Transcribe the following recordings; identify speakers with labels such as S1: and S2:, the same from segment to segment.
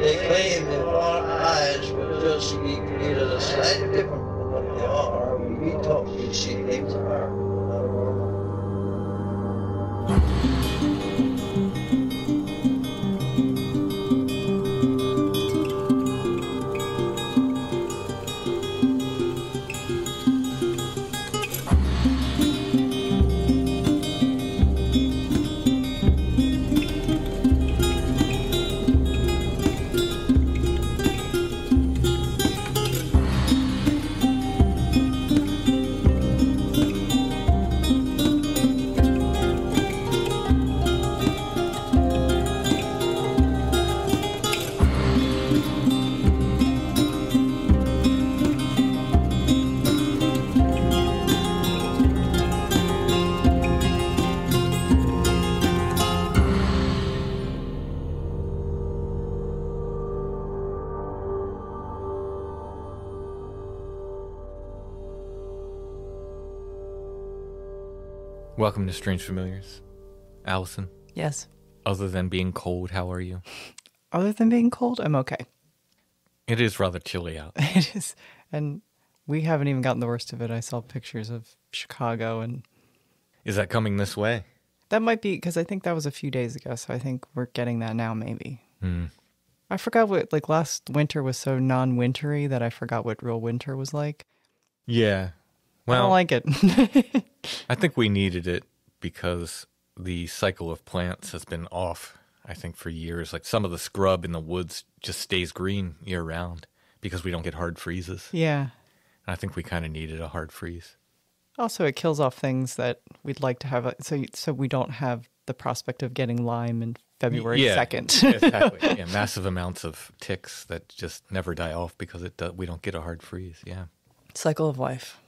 S1: They claim that our eyes will just be either slightly different from what they are, or we talk, we see things that are not normal.
S2: Welcome to Strange Familiars. Allison,
S3: Yes.
S2: other than being cold, how are you?
S3: Other than being cold, I'm okay.
S2: It is rather chilly out.
S3: It is. And we haven't even gotten the worst of it. I saw pictures of Chicago, and
S2: Is that coming this way?
S3: that might be because I think that was a few days ago. So I think we're getting that now, maybe.
S2: Hmm.
S3: I forgot what, like, last winter was so non-wintry that I forgot what real winter was like.
S2: Yeah.
S3: I don't
S2: Well,
S3: like it.
S2: I think we needed it because the cycle of plants has been off, I think, for years. Like some of the scrub in the woods just stays green year round because we don't get hard freezes.
S3: Yeah.
S2: And I think we kind of needed a hard freeze.
S3: Also, it kills off things that we'd like to have, so we don't have the prospect of getting Lyme in February 2nd.
S2: Exactly. Yeah, massive amounts of ticks that just never die off because we don't get a hard freeze. Yeah.
S3: Cycle of life.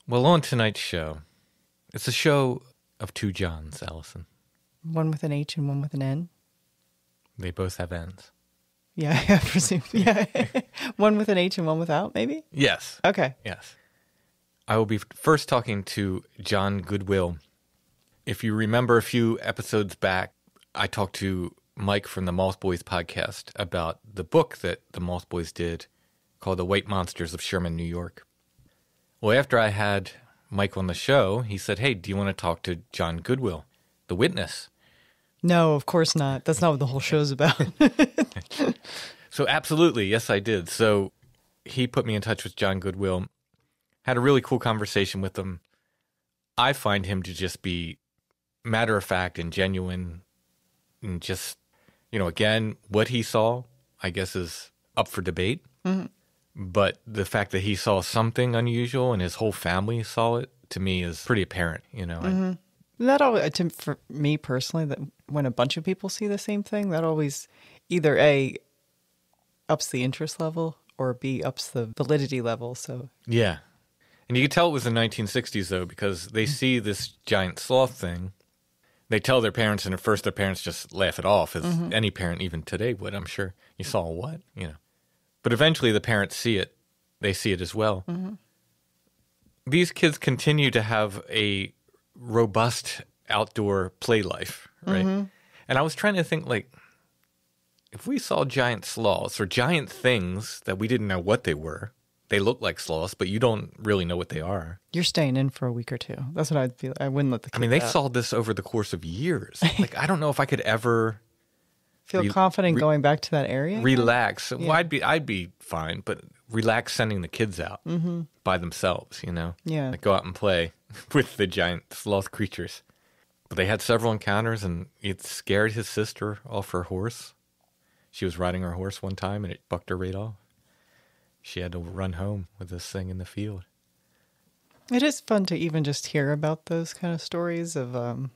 S2: Well, on tonight's show, it's a show of two Johns, Allison.
S3: One with an H and one with an N.
S2: They both have N's.
S3: Yeah, I presume. Yeah. One with an H and one without, maybe?
S2: Yes.
S3: Okay.
S2: Yes. I will be first talking to John Goodwill. If you remember a few episodes back, I talked to Mike from the Moss Boys podcast about the book that the Moss Boys did called The White Monsters of Sherman, New York. Well, after I had Mike on the show, he said, hey, do you want to talk to John Goodwill, the witness?
S3: No, of course not. That's not what the whole show's about.
S2: So absolutely, yes, I did. So he put me in touch with John Goodwill, had a really cool conversation with him. I find him to just be matter of fact and genuine and just, again, what he saw, I guess, is up for debate. Mm-hmm. But the fact that he saw something unusual and his whole family saw it, to me, is pretty apparent,
S3: Mm-hmm. That always, for me personally, that when a bunch of people see the same thing, that always either A, ups the interest level, or B, ups the validity level. So
S2: Yeah. And you could tell it was the 1960s, though, because they see this giant sloth thing. They tell their parents, and at first their parents just laugh it off, as any parent even today would, I'm sure. You saw what? But eventually the parents see it. They see it as well. Mm-hmm. These kids continue to have a robust outdoor play life, right? Mm-hmm. And I was trying to think, like, if we saw giant sloths or giant things that we didn't know what they were, they look like sloths, but you don't really know what they are.
S3: You're staying in for a week or two. That's what I'd feel. I wouldn't let the kids
S2: they
S3: out.
S2: saw this over the course of years. Like, I don't know if I could ever
S3: feel confident going back to that area.
S2: Relax.
S3: Yeah.
S2: Well, I'd be fine, but relax sending the kids out by themselves,
S3: Yeah.
S2: Like, go out and play with the giant sloth creatures. But they had several encounters, and it scared his sister off her horse. She was riding her horse one time, and it bucked her right off. She had to run home with this thing in the field.
S3: It is fun to even just hear about those kind of stories of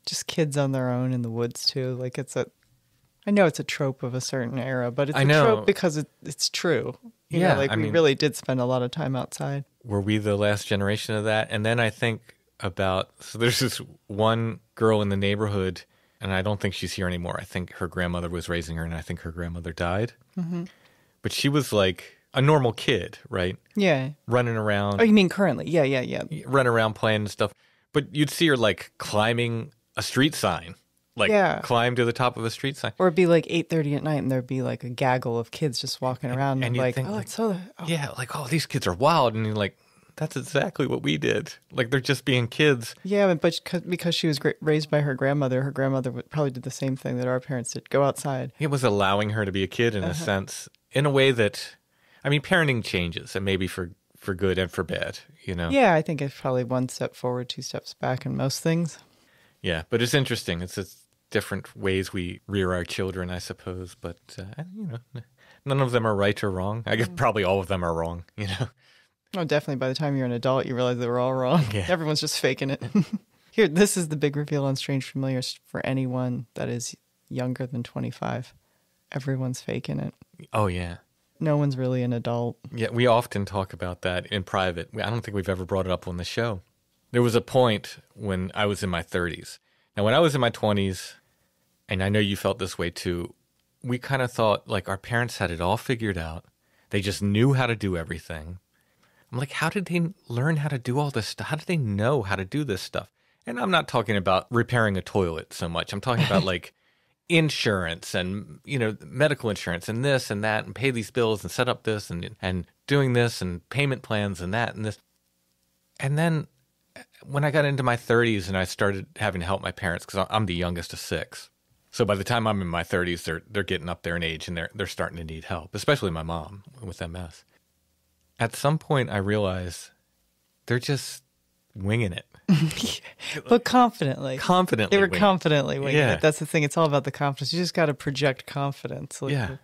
S3: just kids on their own in the woods too. Like I know it's a trope of a certain era, but it's a trope because it's true. You know, we really did spend a lot of time outside.
S2: Were we the last generation of that? And then I think so there's this one girl in the neighborhood, and I don't think she's here anymore. I think her grandmother was raising her, and I think her grandmother died. Mm-hmm. But she was like a normal kid, right?
S3: Yeah.
S2: Running around.
S3: Oh, you mean currently? Yeah.
S2: Running around playing and stuff. But you'd see her like climbing a street sign climb to the top of a street sign.
S3: Or it'd be like 8:30 at night and there'd be like a gaggle of kids just walking around. And like, think,
S2: yeah, like, oh, these kids are wild. And you're like, that's exactly what we did. Like, they're just being kids.
S3: Yeah, but because she was raised by her grandmother probably did the same thing that our parents did, go outside.
S2: It was allowing her to be a kid in a sense, in a way that, I mean, parenting changes, and maybe for good and for bad, you know?
S3: Yeah, I think it's probably one step forward, two steps back in most things.
S2: Yeah, but it's interesting. It's different ways we rear our children, I suppose. But, you know, none of them are right or wrong. I guess probably all of them are wrong, you know?
S3: Oh, definitely. By the time you're an adult, you realize they were all wrong.
S2: Yeah.
S3: Everyone's just faking it. Here, this is the big reveal on Strange Familiars for anyone that is younger than 25. Everyone's faking it.
S2: Oh, yeah.
S3: No one's really an adult.
S2: Yeah, we often talk about that in private. I don't think we've ever brought it up on the show. There was a point when I was in my 30s. Now, when I was in my 20s, and I know you felt this way too, we kind of thought like our parents had it all figured out. They just knew how to do everything. I'm like, how did they learn how to do all this stuff? How did they know how to do this stuff? And I'm not talking about repairing a toilet so much. I'm talking about like insurance and, you know, medical insurance and this and that and pay these bills and set up this and doing this and payment plans and that and this. And then when I got into my 30s and I started having to help my parents, because I'm the youngest of 6. So by the time I'm in my 30s, they're getting up there in age and they're starting to need help, especially my mom with MS. At some point, I realized they're just winging it.
S3: But confidently.
S2: Confidently.
S3: They were confidently winging it. That's the thing. It's all about the confidence. You just got to project confidence.
S2: Like, yeah.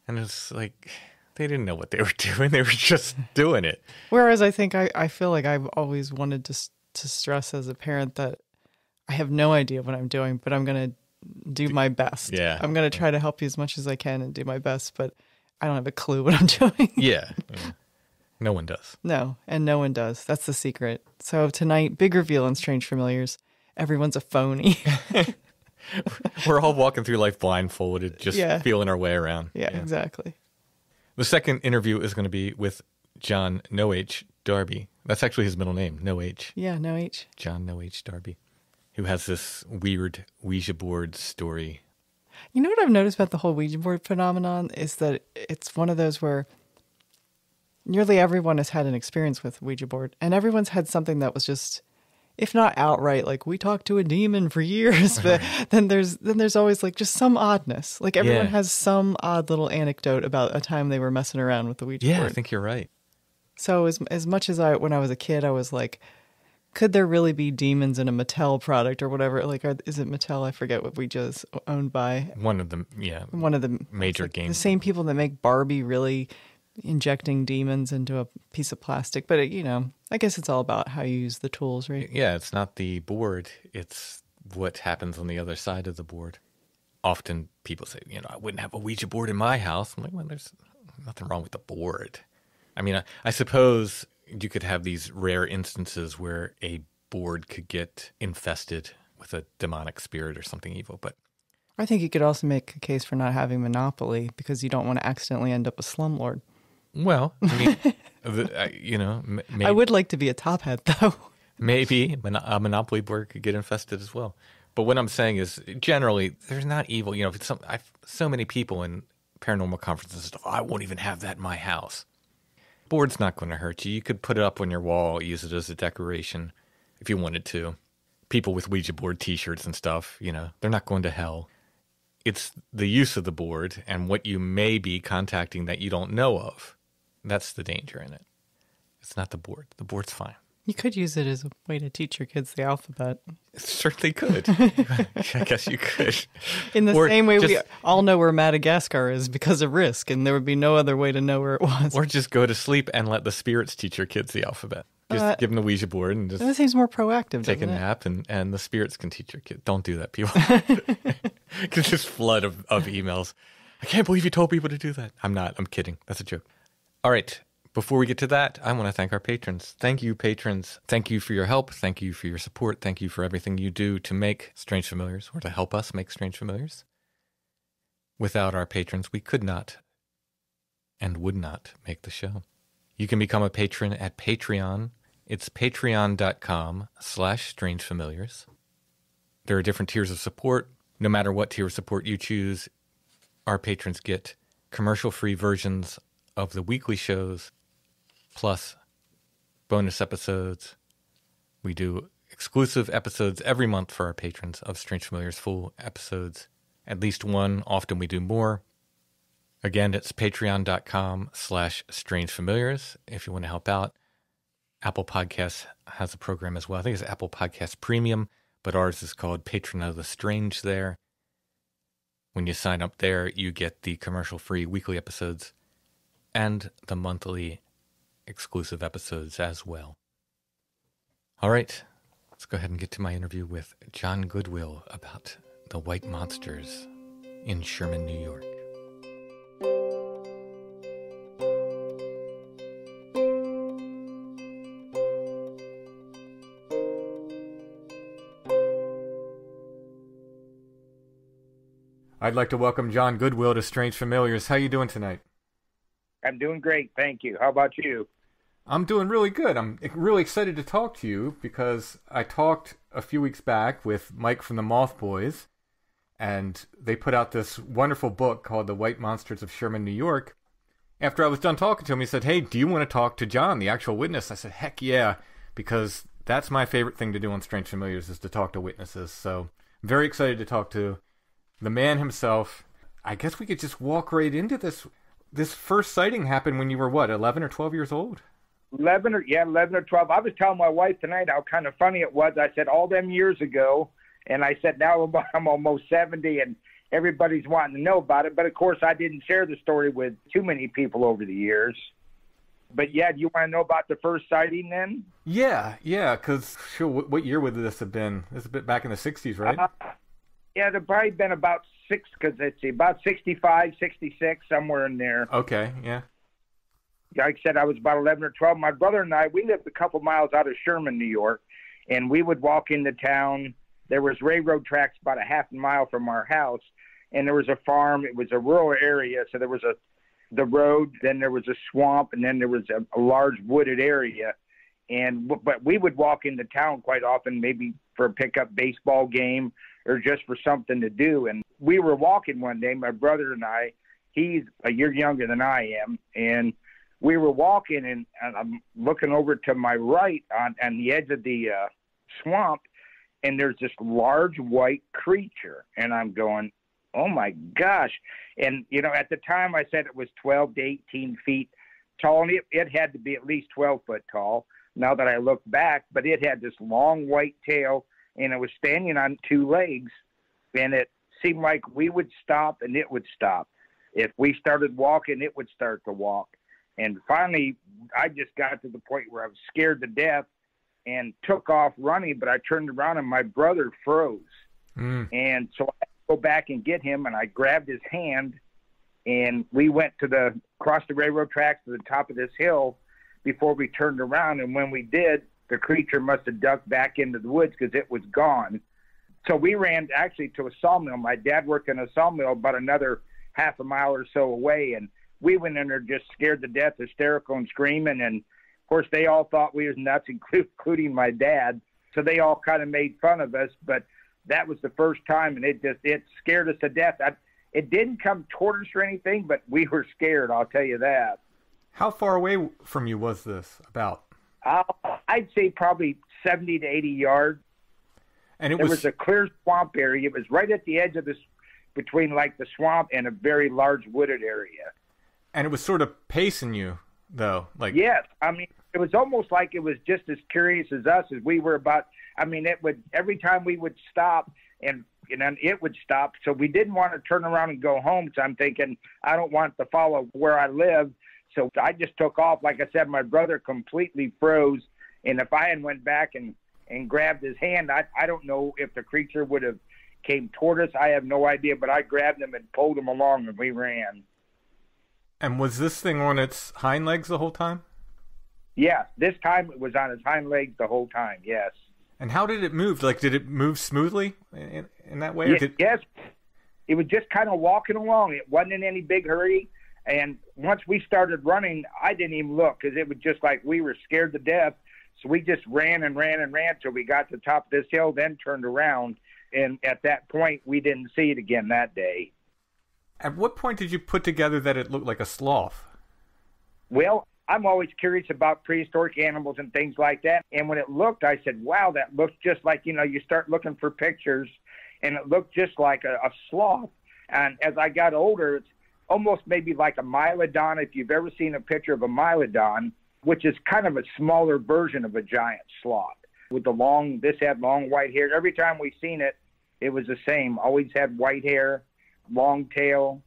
S2: And it's like, they didn't know what they were doing. They were just doing it.
S3: Whereas I think I feel like I've always wanted to stress as a parent that I have no idea what I'm doing, but I'm going to do my best.
S2: Yeah.
S3: I'm going to try to help you as much as I can and do my best, but I don't have a clue what I'm doing.
S2: Yeah. No one does.
S3: No, and no one does. That's the secret. So tonight, big reveal on Strange Familiars. Everyone's a phony.
S2: We're all walking through life blindfolded, just feeling our way around.
S3: Yeah, exactly.
S2: The second interview is going to be with Jon No H Darby. That's actually his middle name, No H.
S3: Yeah, No H.
S2: Jon No H Darby, who has this weird Ouija board story.
S3: You know what I've noticed about the whole Ouija board phenomenon is that it's one of those where nearly everyone has had an experience with Ouija board, and everyone's had something that was just, if not outright, like we talked to a demon for years, but then there's always like just some oddness. Like everyone has some odd little anecdote about a time they were messing around with the Ouija board.
S2: Yeah, I think you're right.
S3: So as much as when I was a kid, I was like, could there really be demons in a Mattel product or whatever? Like, is it Mattel? I forget what Ouija is owned by.
S2: One of the major
S3: like
S2: games.
S3: The same people that make Barbie really injecting demons into a piece of plastic. But, I guess it's all about how you use the tools, right?
S2: Yeah, it's not the board. It's what happens on the other side of the board. Often people say, I wouldn't have a Ouija board in my house. I'm like, well, there's nothing wrong with the board. I mean, I suppose you could have these rare instances where a board could get infested with a demonic spirit or something evil. But
S3: I think you could also make a case for not having Monopoly because you don't want to accidentally end up a slumlord.
S2: Well, I mean, maybe,
S3: I would like to be a top hat, though.
S2: Maybe a Monopoly board could get infested as well. But what I'm saying is, generally, there's not evil. So many people in paranormal conferences and stuff, I won't even have that in my house. Board's not going to hurt you. You could put it up on your wall, use it as a decoration if you wanted to. People with Ouija board T-shirts and stuff, they're not going to hell. It's the use of the board and what you may be contacting that you don't know of. That's the danger in it. It's not the board. The board's fine.
S3: You could use it as a way to teach your kids the alphabet.
S2: It certainly could. I guess you could.
S3: In the same way we all know where Madagascar is because of Risk, and there would be no other way to know where it was.
S2: Or just go to sleep and let the spirits teach your kids the alphabet. Just give them the Ouija board and just...
S3: That seems more proactive,
S2: take a nap, and the spirits can teach your kids. Don't do that, people. It's this flood of emails. I can't believe you told people to do that. I'm not. I'm kidding. That's a joke. All right. Before we get to that, I want to thank our patrons. Thank you, patrons. Thank you for your help. Thank you for your support. Thank you for everything you do to make Strange Familiars, or to help us make Strange Familiars. Without our patrons, we could not and would not make the show. You can become a patron at Patreon. It's patreon.com/strangefamiliars. There are different tiers of support. No matter what tier of support you choose, our patrons get commercial-free versions of the weekly shows, plus bonus episodes. We do exclusive episodes every month for our patrons of Strange Familiars, full episodes, at least one. Often we do more. Again, it's patreon.com/strangefamiliars if you want to help out. Apple Podcasts has a program as well. I think it's Apple Podcast Premium, but ours is called Patron of the Strange there. When you sign up there, you get the commercial-free weekly episodes and the monthly exclusive episodes as well. All right, let's go ahead and get to my interview with John Goodwill about the white monsters in Sherman, New York. I'd like to welcome John Goodwill to Strange Familiars. How you doing tonight?
S4: I'm doing great, thank you. How about you?
S2: I'm doing really good. I'm really excited to talk to you because I talked a few weeks back with Mike from the Moth Boys, and they put out this wonderful book called The White Monsters of Sherman, New York. After I was done talking to him, he said, "Hey, do you want to talk to John, the actual witness?" I said, "Heck yeah," because that's my favorite thing to do on Strange Familiars is to talk to witnesses. So I'm very excited to talk to the man himself. I guess we could just walk right into this. This first sighting happened when you were, what, 11 or 12 years old?
S4: 11 or 12. I was telling my wife tonight how kind of funny it was. I said all them years ago, and I said now I'm almost 70, and everybody's wanting to know about it. But, of course, I didn't share the story with too many people over the years. But, yeah, do you want to know about the first sighting then?
S2: Yeah, because sure, what year would this have been? This is a bit back in the 60s, right?
S4: Yeah, it'd probably been about about 65, 66, somewhere in there.
S2: Okay, yeah.
S4: Like I said, I was about 11 or 12. My brother and I, we lived a couple miles out of Sherman, New York, and we would walk into town. There was railroad tracks about a half a mile from our house, and there was a farm. It was a rural area, so there was the road, then there was a swamp, and then there was a large wooded area. But we would walk into town quite often, maybe for a pickup baseball game or just for something to do. And we were walking one day, my brother and I, he's a year younger than I am, and we were walking, and I'm looking over to my right on the edge of the swamp, and there's this large white creature, and I'm going, oh my gosh. And, you know, at the time I said it was 12 to 18 feet tall, and it had to be at least 12 foot tall now that I look back, but it had this long white tail, and it was standing on two legs, and it seemed like we would stop and it would stop. If we started walking, it would start to walk. And finally, I just got to the point where I was scared to death and took off running, but I turned around and my brother froze. And so I had to go back and get him, and I grabbed his hand, and we went across the railroad tracks to the top of this hill before we turned around. And when we did, the creature must have ducked back into the woods because it was gone. So we ran actually to a sawmill. My dad worked in a sawmill about another half a mile or so away, and we went in there just scared to death, hysterical and screaming. And, of course, they all thought we was nuts, including my dad. So they all kind of made fun of us. But that was the first time, and it scared us to death. It didn't come toward us or anything, but we were scared, I'll tell you that.
S2: How far away from you was this, about?
S4: I'd say probably 70 to 80 yards.
S2: And
S4: there was a clear swamp area. It was right at the edge of between like the swamp and a very large wooded area.
S2: And it was sort of pacing you, though.
S4: Yes, I mean, it was almost like it was just as curious as us as we were about. I mean, it would every time we would stop, and it would stop. So we didn't want to turn around and go home. So I'm thinking, I don't want to follow where I live. So I just took off. Like I said, my brother completely froze, and if I had went back and grabbed his hand, I don't know if the creature would have came toward us. I have no idea, but I grabbed him and pulled him along, and we ran.
S2: And was this thing on its hind legs the whole time?
S4: Yeah, this time it was on its hind legs the whole time, yes.
S2: And how did it move? Did it move smoothly in that way?
S4: Yes. It was just kind of walking along. It wasn't in any big hurry. And once we started running, I didn't even look because it was just like we were scared to death. So we just ran and ran and ran till we got to the top of this hill, then turned around. And at that point, we didn't see it again that day.
S2: At what point did you put together that it looked like a sloth?
S4: Well, I'm always curious about prehistoric animals and things like that. And when it looked, I said, wow, that looks just like, you start looking for pictures, and it looked just like a sloth. And as I got older, it's almost maybe like a mylodon, if you've ever seen a picture of a mylodon, which is kind of a smaller version of a giant sloth. With this had long white hair. Every time we seen it, it was the same. Always had white hair, long tail,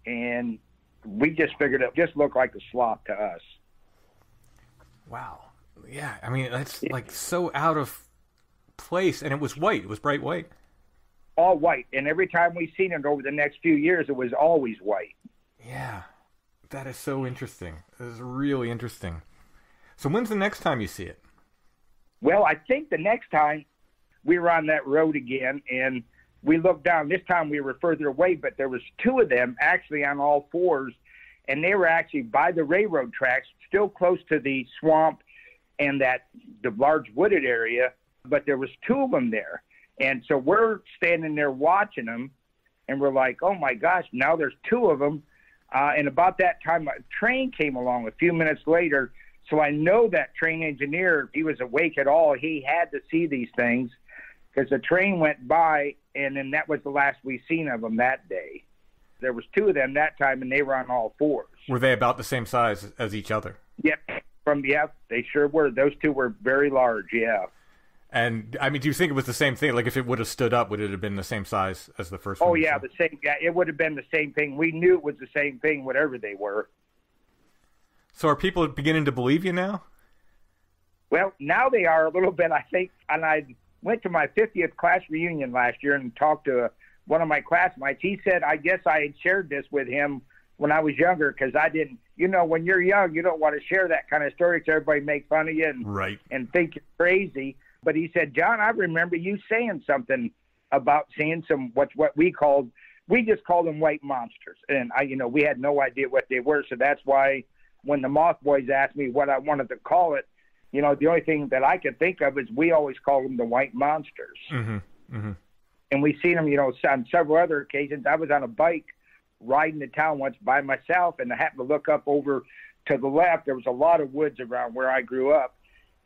S4: and we just figured it just looked like a sloth to us.
S2: Wow. Yeah, I mean, that's like so out of place, and it was white. It was bright white.
S4: All white, and every time we seen it over the next few years, it was always white.
S2: Yeah, that is so interesting. That is really interesting. So when's the next time you see it?
S4: Well, I think the next time we were on that road again, and we looked down. This time we were further away, but there was two of them actually on all fours, and they were actually by the railroad tracks, still close to the swamp and the large wooded area, but there was two of them there. And so we're standing there watching them, and we're like, oh, my gosh, now there's two of them. And about that time, a train came along a few minutes later. So I know that train engineer, if he was awake at all, he had to see these things because the train went by, and then that was the last we seen of them that day. There was two of them that time, and they were on all fours.
S2: Were they about the same size as each other?
S4: Yep. They sure were. Those two were very large, yeah.
S2: And, I mean, do you think it was the same thing? Like, if it would have stood up, would it have been the same size as the first one?
S4: Oh, yeah, the same. Yeah, it would have been the same thing. We knew it was the same thing, whatever they were.
S2: So are people beginning to believe you now?
S4: Well, now they are a little bit, I think. And I went to my 50th class reunion last year and talked to one of my classmates. He said, I guess I had shared this with him when I was younger because I didn't, when you're young, you don't want to share that kind of story because everybody make fun of you and think you're crazy. But he said, John, I remember you saying something about seeing what we just called them white monsters. And we had no idea what they were. So that's why when the Moth Boys asked me what I wanted to call it, the only thing that I could think of is we always called them the white monsters. Mm-hmm. Mm-hmm. And we seen them, on several other occasions. I was on a bike riding to town once by myself, and I happened to look up over to the left. There was a lot of woods around where I grew up.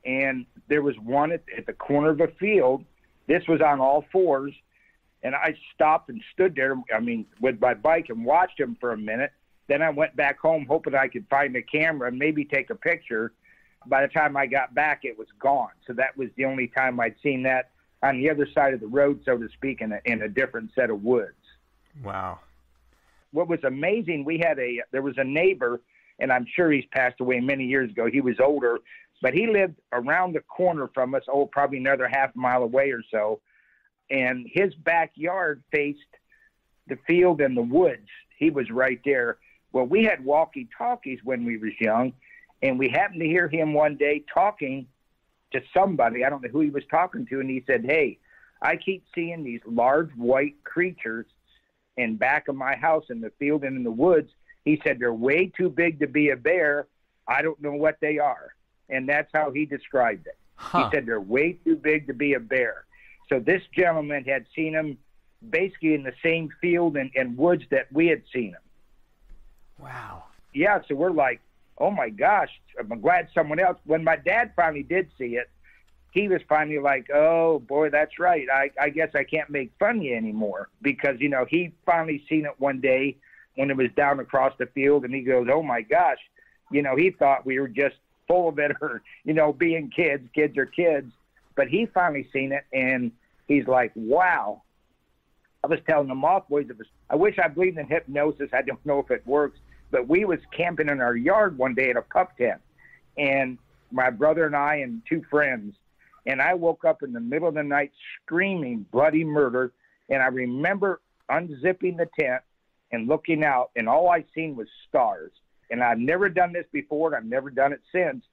S4: And there was one at the corner of a field. This was on all fours. And I stopped and stood there, with my bike and watched him for a minute. Then I went back home hoping I could find a camera and maybe take a picture. By the time I got back, it was gone. So that was the only time I'd seen that on the other side of the road, so to speak, in a different set of woods.
S2: Wow.
S4: What was amazing, there was a neighbor, and I'm sure he's passed away many years ago. He was older, but he lived around the corner from us, probably another half mile away or so. And his backyard faced the field and the woods. He was right there. Well, we had walkie-talkies when we was young, and we happened to hear him one day talking to somebody. I don't know who he was talking to, and he said, hey, I keep seeing these large white creatures in back of my house in the field and in the woods. He said, they're way too big to be a bear. I don't know what they are. And that's how he described it. Huh. He said they're way too big to be a bear. So this gentleman had seen them basically in the same field and woods that we had seen them.
S2: Wow.
S4: Yeah, so we're like, oh, my gosh, I'm glad someone else. When my dad finally did see it, he was finally like, oh, boy, that's right. I guess I can't make fun of you anymore because, he finally seen it one day when it was down across the field, and he goes, oh, my gosh. He thought we were just full of it or, being kids are kids. But he finally seen it, and he's like, wow. I was telling the Moth Boys, I wish I believed in hypnosis. I don't know if it works. But we was camping in our yard one day at a pup tent, and my brother and I and two friends, and I woke up in the middle of the night screaming bloody murder, and I remember unzipping the tent and looking out, and all I seen was stars. And I've never done this before, and I've never done it since.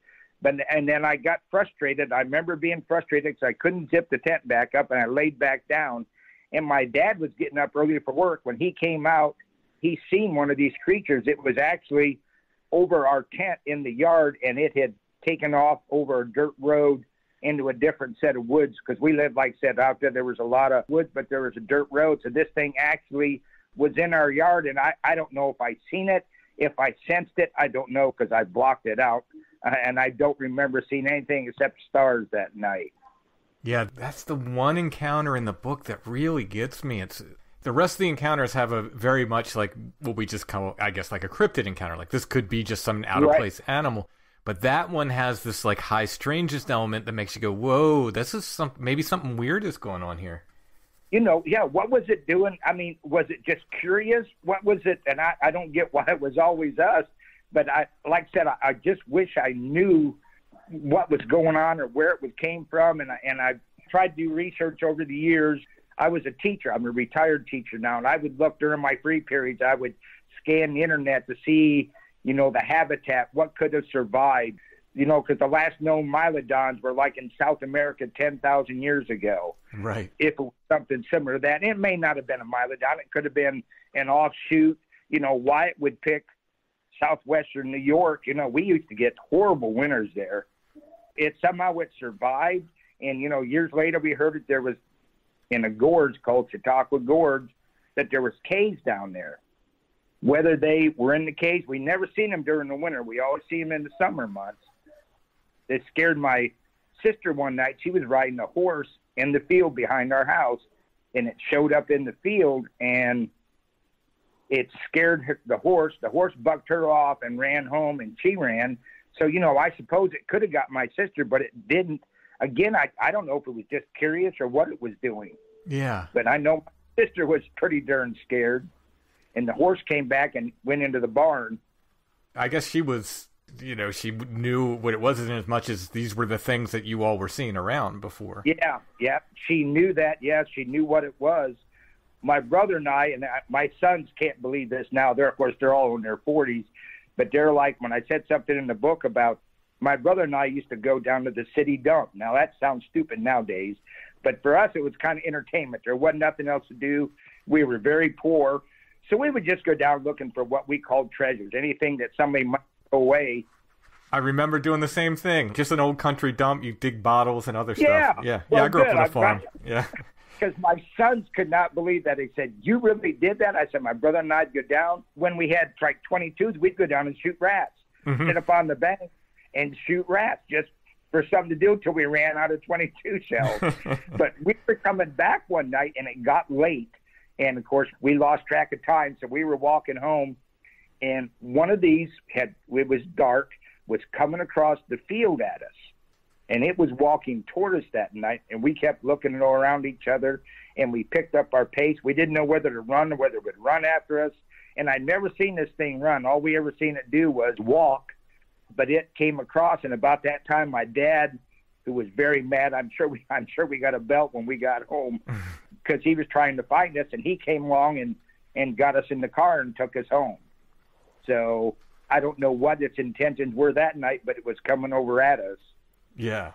S4: And then I got frustrated. I remember being frustrated because I couldn't zip the tent back up, and I laid back down. And my dad was getting up early for work. When he came out, he seen one of these creatures. It was actually over our tent in the yard, and it had taken off over a dirt road into a different set of woods because we lived, like I said, out there. There was a lot of woods, but there was a dirt road. So this thing actually was in our yard, and I don't know if I seen it. If I sensed it, I don't know because I blocked it out, and I don't remember seeing anything except stars that night.
S2: Yeah, that's the one encounter in the book that really gets me. It's the rest of the encounters have a very much like what we just call, I guess, like a cryptid encounter. Like this could be just some out of place animal, but that one has this like high strangeness element that makes you go, "Whoa, this is maybe something weird is going on here."
S4: What was it doing? I mean, was it just curious? What was it? And I don't get why it was always us, but like I said, I just wish I knew what was going on or where it came from. And I tried to do research over the years. I was a teacher. I'm a retired teacher now, and I would look during my free periods. I would scan the internet to see, the habitat, what could have survived, because the last known mylodons were like in South America 10,000 years ago.
S2: Right. If
S4: it was something similar to that, and it may not have been a mylodon. It could have been an offshoot. Wyatt would pick southwestern New York. We used to get horrible winters there. It survived. And, years later we heard that there was in a gorge called Chautauqua Gorge, that there was caves down there. Whether they were in the caves, we never seen them during the winter. We always see them in the summer months. It scared my sister one night. She was riding a horse in the field behind our house, and it showed up in the field, and it scared the horse. The horse bucked her off and ran home, and she ran. So, I suppose it could have got my sister, but it didn't. Again, I don't know if it was just curious or what it was doing.
S2: Yeah.
S4: But I know my sister was pretty darn scared, and the horse came back and went into the barn.
S2: I guess she was, she knew what it wasn't as much as these were the things that you all were seeing around before.
S4: Yeah. She knew that. Yeah, she knew what it was. My brother and my sons can't believe this now. Of course, they're all in their 40s, but they're like, when I said something in the book about my brother and I used to go down to the city dump. Now, that sounds stupid nowadays, but for us, it was kind of entertainment. There wasn't nothing else to do. We were very poor. So we would just go down looking for what we called treasures, anything that somebody might throw away.
S2: I remember doing the same thing. Just an old country dump. You dig bottles and other stuff. Yeah. Well, I grew up on a farm. Yeah.
S4: Because my sons could not believe that. They said, "You really did that?" I said, "My brother and I'd go down. When we had like 22s, we'd go down and shoot rats. Sit up on the bank and shoot rats just for something to do until we ran out of 22 shells." But we were coming back one night, and it got late. And, of course, we lost track of time, so we were walking home. And one of these, it was dark, was coming across the field at us. And it was walking toward us that night, and we kept looking around each other, and we picked up our pace. We didn't know whether to run or whether it would run after us. And I'd never seen this thing run. All we ever seen it do was walk. But it came across, and about that time, my dad, who was very mad, I'm sure we got a belt when we got home, because he was trying to find us, and he came along and got us in the car and took us home. So I don't know what its intentions were that night, but it was coming over at us.
S2: Yeah.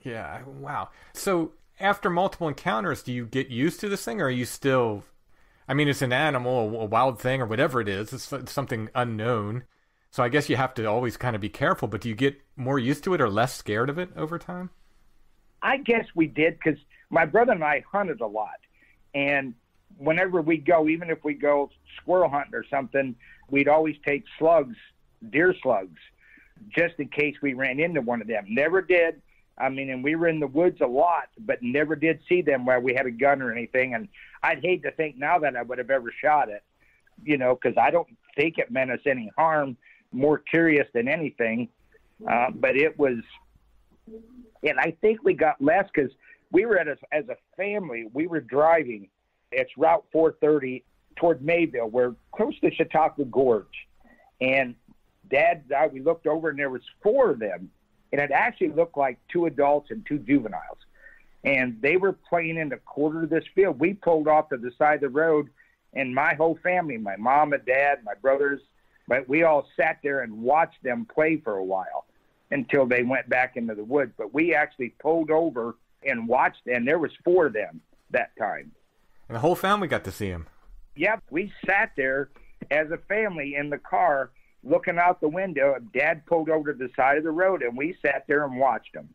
S2: Wow. So after multiple encounters, do you get used to this thing, or are you still, I mean, it's an animal, a wild thing, or whatever it is. It's something unknown. So I guess you have to always kind of be careful, but do you get more used to it or less scared of it over time?
S4: I guess we did, because my brother and I hunted a lot. And whenever we go, even if we go squirrel hunting or something, we'd always take slugs, deer slugs, just in case we ran into one of them. Never did. I mean, and we were in the woods a lot, but never did see them where we had a gun or anything. And I'd hate to think now that I would have ever shot it, because I don't think it meant us any harm. More curious than anything. But it was, and I think we got less because we were as a family, we were driving. It's Route 430 toward Mayville. We're close to Chautauqua Gorge. And Dad and I, we looked over, and there was 4 of them. And it actually looked like 2 adults and 2 juveniles. And they were playing in the quarter of this field. We pulled off to the side of the road, and my whole family, my mom and dad, my brothers, but we all sat there and watched them play for a while until they went back into the woods. But we actually pulled over and watched, and there was 4 of them that time.
S2: And the whole family got to see them.
S4: Yep, we sat there as a family in the car looking out the window. Dad pulled over to the side of the road, and we sat there and watched them.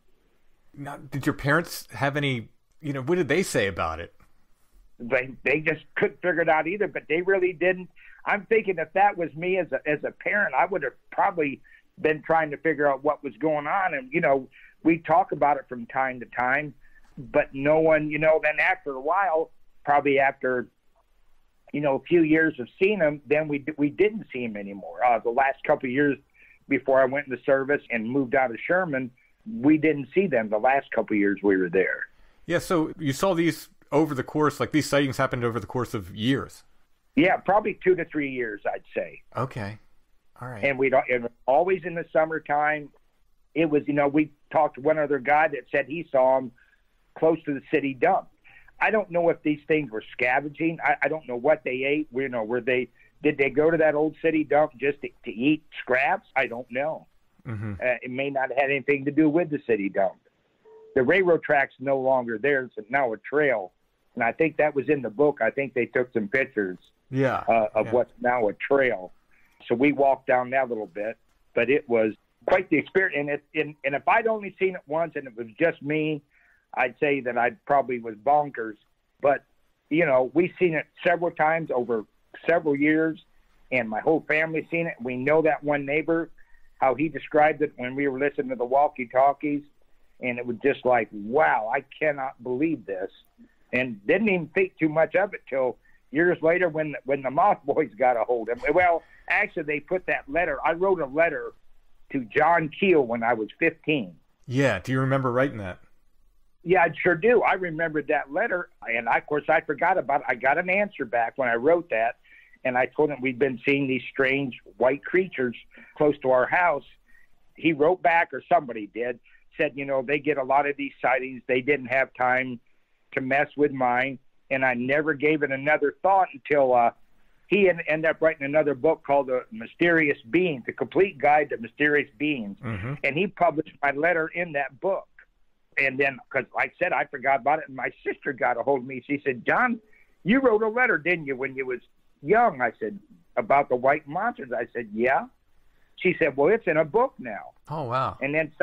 S2: Now, did your parents have any, what did they say about it?
S4: They just couldn't figure it out either, but they really didn't. I'm thinking if that was me as a parent, I would have probably been trying to figure out what was going on. And, we talk about it from time to time, but no one, then after a while, probably after, a few years of seeing him, then we didn't see him anymore. The last couple of years before I went into service and moved out of Sherman, we didn't see them the last couple of years we were there.
S2: Yeah, so you saw these over the course, like these sightings happened over the course of years.
S4: Yeah, probably 2 to 3 years, I'd say.
S2: Okay. All right.
S4: And and always in the summertime. It was, we talked to one other guy that said he saw him close to the city dump. I don't know if these things were scavenging. I don't know what they ate. Did they go to that old city dump just to eat scraps? I don't know.
S2: Mm-hmm.
S4: It may not have had anything to do with the city dump. The railroad track's no longer there. It's now a trail. And I think that was in the book. I think they took some pictures of what's now a trail. So we walked down that little bit, but it was quite the experience. And if I'd only seen it once and it was just me, I'd say that I probably was bonkers. But, we've seen it several times over several years, and my whole family's seen it. We know that one neighbor, how he described it when we were listening to the walkie-talkies, and it was just like, wow, I cannot believe this. And didn't even think too much of it till years later when the Moth Boys got a hold of him. Well, actually, they put that letter. I wrote a letter to John Keel when I was 15.
S2: Yeah, do you remember writing that?
S4: Yeah, I sure do. I remembered that letter, and of course I forgot about it. I got an answer back when I wrote that, and I told him we'd been seeing these strange white creatures close to our house. He wrote back, or somebody did, said, they get a lot of these sightings. They didn't have time to mess with mine, and I never gave it another thought until he ended up writing another book called The Mysterious Beings, The Complete Guide to Mysterious Beings,
S2: mm-hmm.
S4: and he published my letter in that book. And then, because like I said, I forgot about it, and my sister got a hold of me. She said, John, you wrote a letter, didn't you, when you was young? I said, about the white monsters? I said, yeah. She said, well, it's in a book now.
S2: Oh, wow.
S4: And then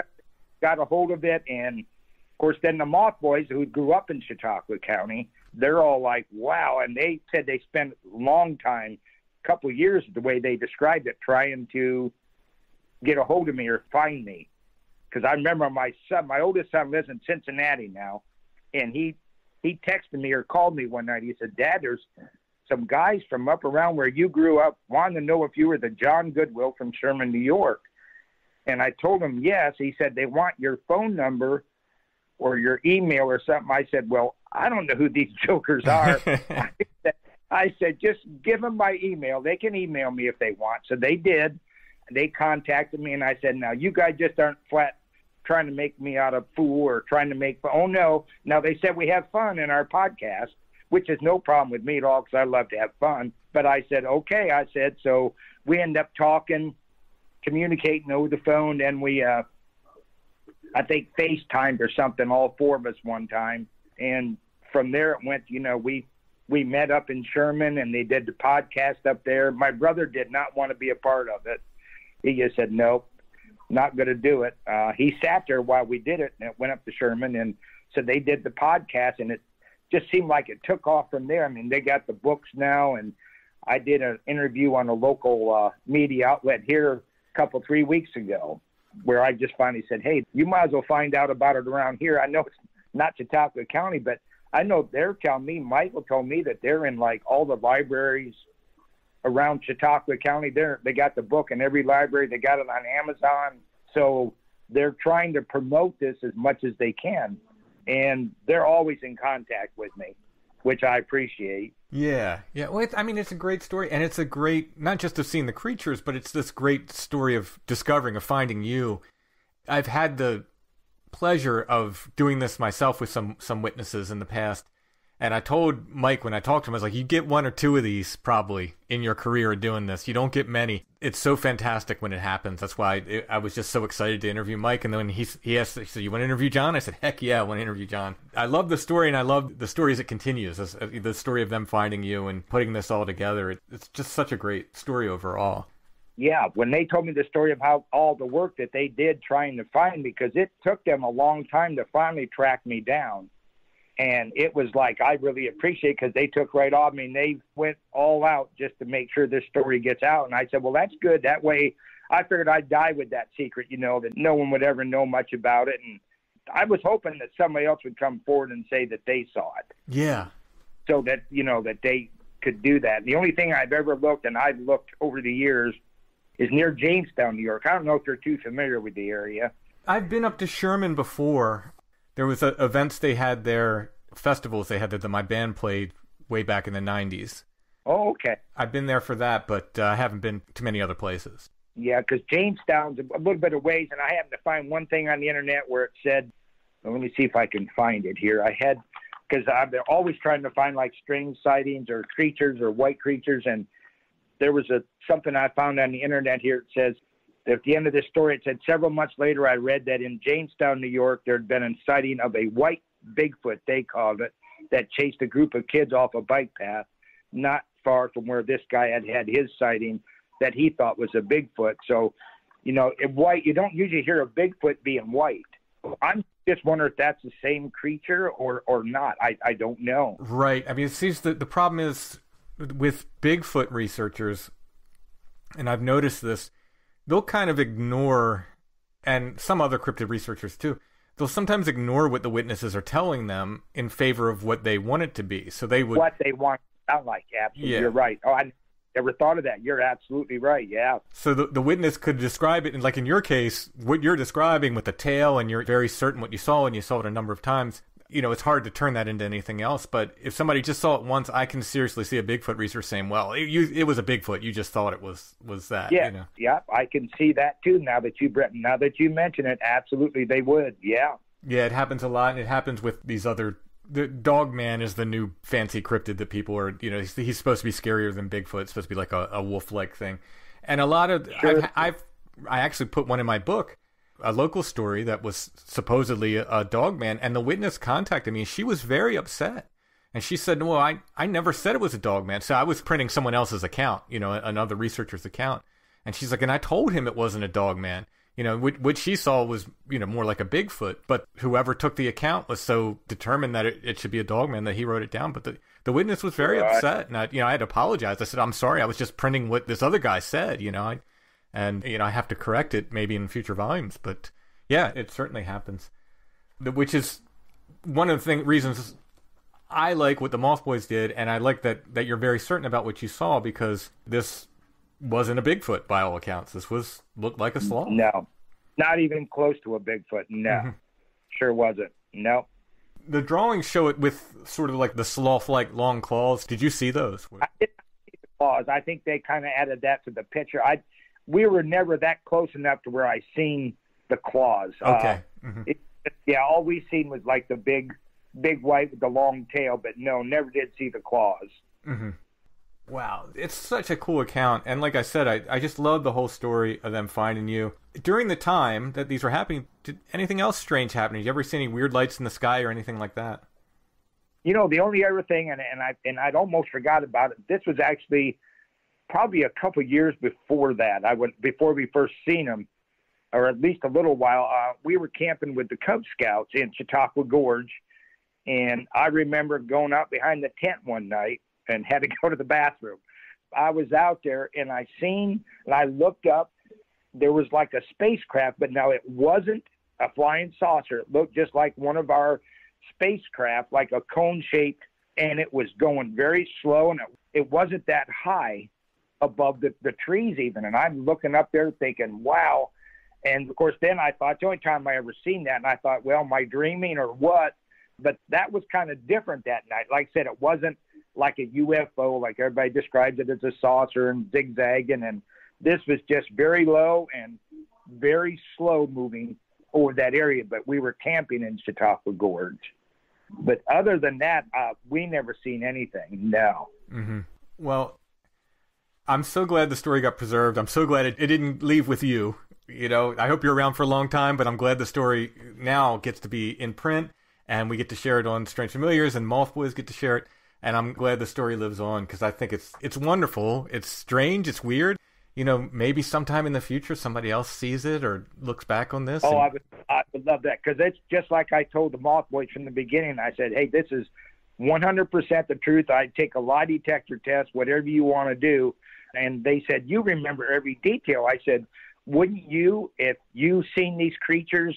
S4: got a hold of it, and, of course, then the Moth Boys, who grew up in Chautauqua County, they're all like, wow. And they said they spent a long time, a couple of years, the way they described it, trying to get a hold of me or find me. Because I remember my oldest son lives in Cincinnati now, and he texted me or called me one night. He said, Dad, there's some guys from up around where you grew up wanting to know if you were the John Goodwill from Sherman, New York. And I told him yes. He said, they want your phone number or your email or something. I said, well, I don't know who these jokers are. I said, just give them my email. They can email me if they want. So they did. They contacted me, and I said, now, you guys just aren't flat trying to make me out a fool or trying to make fun. Oh, no. Now, they said we have fun in our podcast, which is no problem with me at all because I love to have fun. But I said, okay. I said, so we end up talking, communicating over the phone, and we, I think, FaceTimed or something, all four of us one time. And from there it went, we met up in Sherman, and they did the podcast up there. My brother did not want to be a part of it. He just said, nope, not going to do it. He sat there while we did it, and it went up to Sherman, and so they did the podcast, and it just seemed like it took off from there. I mean, they got the books now, and I did an interview on a local media outlet here a 3 weeks ago where I just finally said, hey, you might as well find out about it around here. I know it's not Chautauqua County, but I know they're telling me, Michael told me that they're in like all the libraries around Chautauqua County. They got the book in every library. They got it on Amazon. So they're trying to promote this as much as they can. And they're always in contact with me, which I appreciate.
S2: Yeah. Well, it's a great story. And it's a great, not just of seeing the creatures, but it's this great story of discovering, of finding you. I've had the pleasure of doing this myself with some witnesses in the past. And I told Mike when I talked to him, I was like, you get 1 or 2 of these probably in your career of doing this. You don't get many. It's so fantastic when it happens. That's why I was just so excited to interview Mike. And then he asked, he said, you want to interview John? I said, heck yeah, I want to interview John. I love the story, and I love the story as it continues. The story of them finding you and putting this all together. It's just such a great story overall.
S4: Yeah, when they told me the story of how all the work that they did trying to find me, because it took them a long time to finally track me down. And it was like, I really appreciate, because they took right off me and they went all out just to make sure this story gets out. And I said, well, that's good. That way I figured I'd die with that secret, you know, that no one would ever know much about it. And I was hoping that somebody else would come forward and say that they saw it.
S5: Yeah.
S4: So that, you know, that they could do that. The only thing I've ever looked, and I've looked over the years, is near Jamestown, New York. I don't know if you're too familiar with the area.
S5: I've been up to Sherman before. There was events they had there, festivals they had that my band played way back in the 90s.
S4: Oh, okay.
S5: I've been there for that, but I haven't been to many other places.
S4: Yeah, because Jamestown's a little bit of ways, and I happened to find one thing on the internet where it said, well, let me see if I can find it here. Because I've been always trying to find like strange sightings or creatures or white creatures, and there was something I found on the internet here. It says, at the end of this story, it said, several months later, I read that in Jamestown, New York, there had been a sighting of a white Bigfoot, they called it, that chased a group of kids off a bike path, not far from where this guy had his sighting that he thought was a Bigfoot. So, you know, if white, you don't usually hear a Bigfoot being white. I'm just wondering if that's the same creature or not. I don't know.
S5: Right. I mean, it seems that the problem is with Bigfoot researchers, and I've noticed this, they'll kind of ignore, and some other cryptid researchers too, they'll sometimes ignore what the witnesses are telling them in favor of what they want it to be. So they would... What
S4: they want to sound like, absolutely. Yeah. You're right. Oh, I never thought of that. You're absolutely right, yeah.
S5: So the witness could describe it, and like in your case, what you're describing with the tail, and you're very certain what you saw, and you saw it a number of times, you know, it's hard to turn that into anything else. But if somebody just saw it once, I can seriously see a Bigfoot researcher saying, well, it was a Bigfoot. You just thought it was that.
S4: Yeah,
S5: you know?
S4: Yeah, I can see that too now that you mention it. Absolutely, they would, yeah.
S5: Yeah, it happens a lot, and it happens with these other... The Dog Man is the new fancy cryptid that people are, you know, he's supposed to be scarier than Bigfoot. It's supposed to be like a wolf-like thing. And a lot of... Sure. I actually put one in my book, a local story that was supposedly a Dog Man, and the witness contacted me, and she was very upset. And she said, well, I never said it was a Dog Man. So I was printing someone else's account, you know, another researcher's account. And she's like, and I told him it wasn't a Dog Man. You know, what she saw was, you know, more like a Bigfoot. But whoever took the account was so determined that it should be a Dogman that he wrote it down. But the witness was very upset, and I had to apologize. I said, I'm sorry, I was just printing what this other guy said, you know. I have to correct it maybe in future volumes. But yeah, it certainly happens. Which is one of the reasons I like what the Moth Boys did, and I like that you're very certain about what you saw, because this wasn't a Bigfoot by all accounts. This looked like a sloth.
S4: No, not even close to a Bigfoot. No, mm-hmm. Sure wasn't. No.
S5: The drawings show it with sort of like the sloth-like long claws. Did you see those?
S4: I didn't see the claws. I think they kind of added that to the picture. We were never that close enough to where I seen the claws.
S5: Okay.
S4: All we seen was like the big white with the long tail, but no, never did see the claws.
S5: Mm-hmm. Wow, it's such a cool account. And like I said, I just love the whole story of them finding you. During the time that these were happening, did anything else strange happen? Did you ever see any weird lights in the sky or anything like that?
S4: You know, the only other thing, and I'd almost forgot about it, this was actually probably a couple years before that. Before we first seen them, or at least a little while, we were camping with the Cub Scouts in Chautauqua Gorge. And I remember going out behind the tent one night and had to go to the bathroom. I was out there, and I looked up. There was like a spacecraft, but now it wasn't a flying saucer. It looked just like one of our spacecraft, like a cone-shaped, and it was going very slow, and it wasn't that high above the trees even. And I'm looking up there thinking, wow. And, of course, then I thought, the only time I ever seen that, and I thought, well, am I dreaming or what? But that was kind of different that night. Like I said, it wasn't like a UFO, like everybody describes it as a saucer and zigzagging. And this was just very low and very slow moving over that area. But we were camping in Chautauqua Gorge. But other than that, we never seen anything. No.
S5: Mm-hmm. Well, I'm so glad the story got preserved. I'm so glad it didn't leave with you. You know, I hope you're around for a long time, but I'm glad the story now gets to be in print, and we get to share it on Strange Familiars, and Moth Boys get to share it. And I'm glad the story lives on, because I think it's wonderful. It's strange. It's weird. maybe sometime in the future somebody else sees it or looks back on this?
S4: Oh, I would love that, because it's just like I told the Moth Boys from the beginning. I said, hey, this is 100% the truth. I take a lie detector test, whatever you want to do. And they said, you remember every detail. I said, wouldn't you, if you've seen these creatures?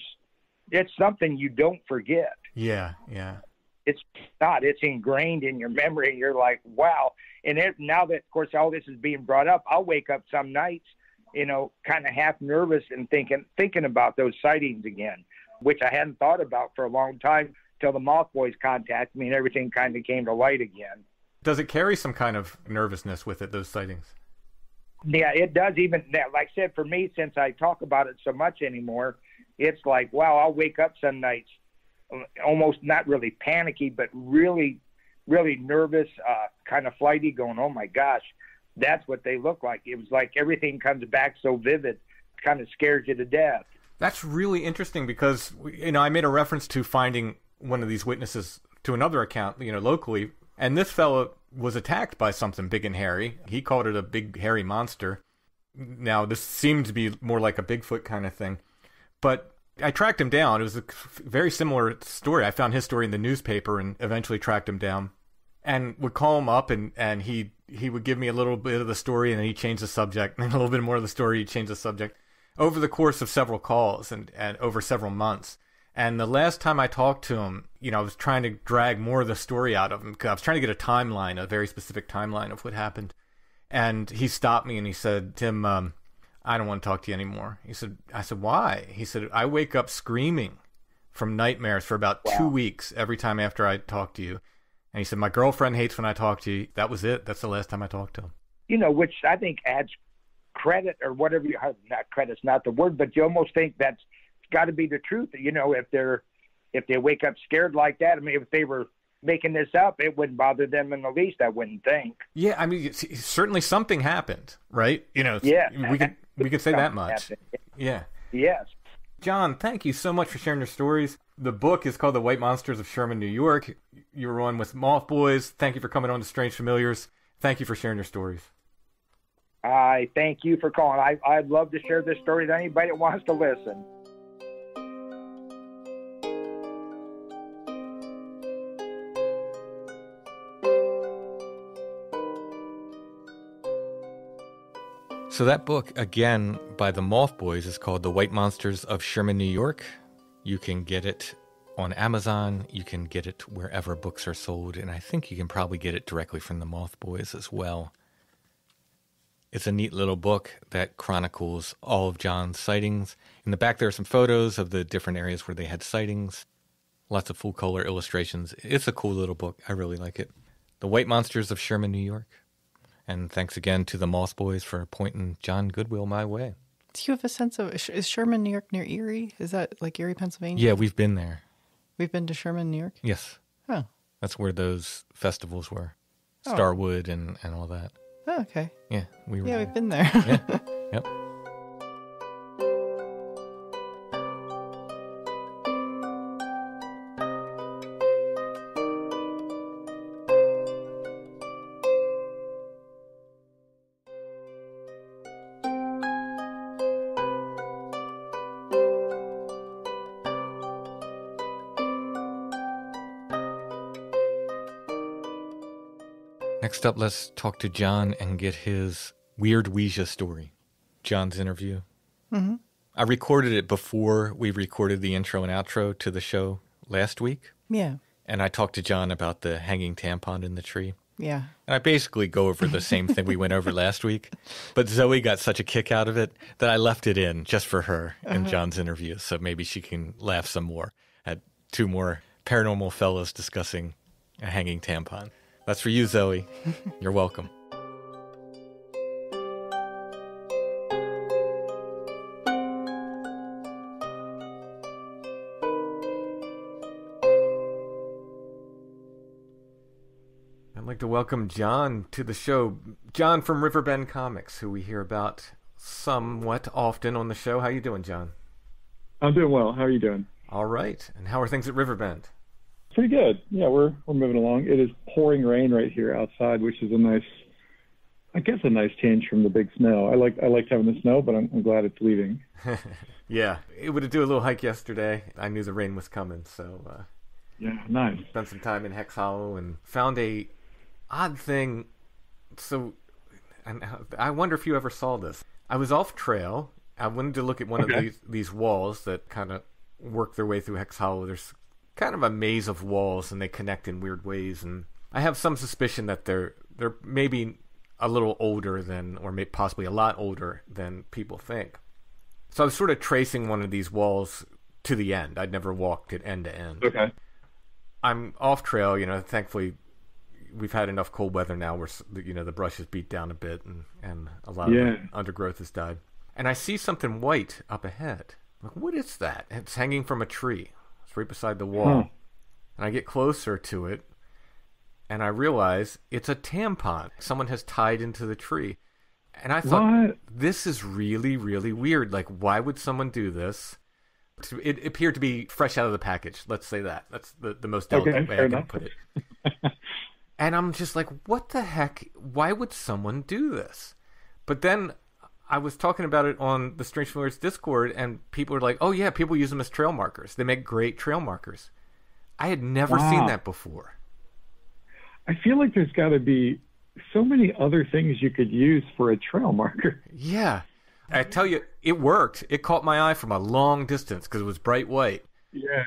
S4: It's something you don't forget.
S5: Yeah.
S4: It's not. It's ingrained in your memory. And you're like, wow. And now that, of course, all this is being brought up, I'll wake up some nights, kind of half nervous and thinking about those sightings again, which I hadn't thought about for a long time till the Moth Boys contacted me and everything kind of came to light again.
S5: Does it carry some kind of nervousness with it, those sightings?
S4: Yeah, it does. Even that, like I said, for me, since I talk about it so much anymore, it's like, wow, I'll wake up some nights almost not really panicky, but really, really nervous, kind of flighty, going, oh my gosh, that's what they look like. It was like everything comes back so vivid, kind of scares you to death.
S5: That's really interesting because, I made a reference to finding one of these witnesses to another account, locally, and this fellow was attacked by something big and hairy. He called it a big hairy monster. Now, this seemed to be more like a Bigfoot kind of thing, but I tracked him down. It was a very similar story. I found his story in the newspaper and eventually tracked him down and would call him up, and he would give me a little bit of the story, and then he'd change the subject, and a little bit more of the story, he'd change the subject over the course of several calls and over several months. And the last time I talked to him, I was trying to drag more of the story out of him because I was trying to get a timeline, a very specific timeline of what happened. And he stopped me and he said, Tim, I don't want to talk to you anymore. I said, why? He said, I wake up screaming from nightmares for about 2 weeks every time after I talk to you. And he said, my girlfriend hates when I talk to you. That was it. That's the last time I talked to him.
S4: Which I think adds credit or whatever. Not credit's not the word, but you almost think that's got to be the truth. If they wake up scared like that, I mean, if they were making this up, it wouldn't bother them in the least, I wouldn't think.
S5: Yeah, I mean, certainly something happened, right?
S4: Yeah.
S5: We could say that much. Yeah.
S4: Yes.
S5: Jon, thank you so much for sharing your stories. The book is called The White Monsters of Sherman, New York. You were on with Moth Boys. Thank you for coming on to Strange Familiars. Thank you for sharing your stories.
S4: I thank you for calling. I'd love to share this story with anybody that wants to listen.
S2: So that book, again, by the Moth Boys, is called The White Monsters of Sherman, New York. You can get it on Amazon. You can get it wherever books are sold. And I think you can probably get it directly from the Moth Boys as well. It's a neat little book that chronicles all of Jon's sightings. In the back, there are some photos of the different areas where they had sightings. Lots of full-color illustrations. It's a cool little book. I really like it. The White Monsters of Sherman, New York. And thanks again to the Moth Boys for pointing John Goodwill my way.
S3: Do you have a sense of, is Sherman, New York near Erie? Is that like Erie, Pennsylvania?
S2: Yeah, we've been there.
S3: We've been to Sherman, New York?
S2: Yes.
S3: Oh.
S2: That's where those festivals were. Starwood and all that.
S3: Oh, okay.
S2: Yeah, we've
S3: been there.
S2: Yeah. Yep. Next up, let's talk to Jon and get his weird Ouija story. Jon's interview.
S3: Mm-hmm.
S2: I recorded it before we recorded the intro and outro to the show last week.
S3: Yeah.
S2: And I talked to Jon about the hanging tampon in the tree.
S3: Yeah.
S2: And I basically go over the same thing we went over last week. But Zoe got such a kick out of it that I left it in just for her in Jon's interview. So maybe she can laugh some more at two more paranormal fellows discussing a hanging tampon. That's for you, Zoe. You're welcome.
S5: I'd like to welcome Jon to the show. Jon from Riverbend Comics, who we hear about somewhat often on the show. How you doing, Jon?
S6: I'm doing well. How are you doing?
S5: All right. And how are things at Riverbend?
S6: Pretty good. Yeah, we're moving along. It is pouring rain right here outside, which is a nice I guess a nice change from the big snow. I liked having the snow, but I'm glad it's leaving.
S5: Yeah, it would do a little hike yesterday. I knew the rain was coming, so
S6: yeah, nice.
S5: Spent some time in Hex Hollow and found a odd thing. So, and I wonder if you ever saw this. I was off trail. I wanted to look at one of these walls that kind of work their way through Hex Hollow. There's kind of a maze of walls, and they connect in weird ways. And I have some suspicion that they're maybe a little older than, or maybe possibly a lot older than people think. So I was sort of tracing one of these walls to the end. I'd never walked it end to end.
S6: Okay.
S5: I'm off trail, thankfully we've had enough cold weather now where, the brush is beat down a bit and a lot of the undergrowth has died. And I see something white up ahead. I'm like, what is that? It's hanging from a tree. It's right beside the wall. And I get closer to it and I realize it's a tampon someone has tied into the tree. And I thought, this is really, really weird. Like, why would someone do this? It appeared to be fresh out of the package. Let's say that. That's the most delicate way I can put it. And I'm just like, what the heck? Why would someone do this? But then I was talking about it on the Strange Familiars Discord, and people were like, oh, yeah, people use them as trail markers. They make great trail markers. I had never seen that before.
S6: I feel like there's got to be so many other things you could use for a trail marker.
S5: Yeah. I tell you, it worked. It caught my eye from a long distance because it was bright white.
S6: Yeah.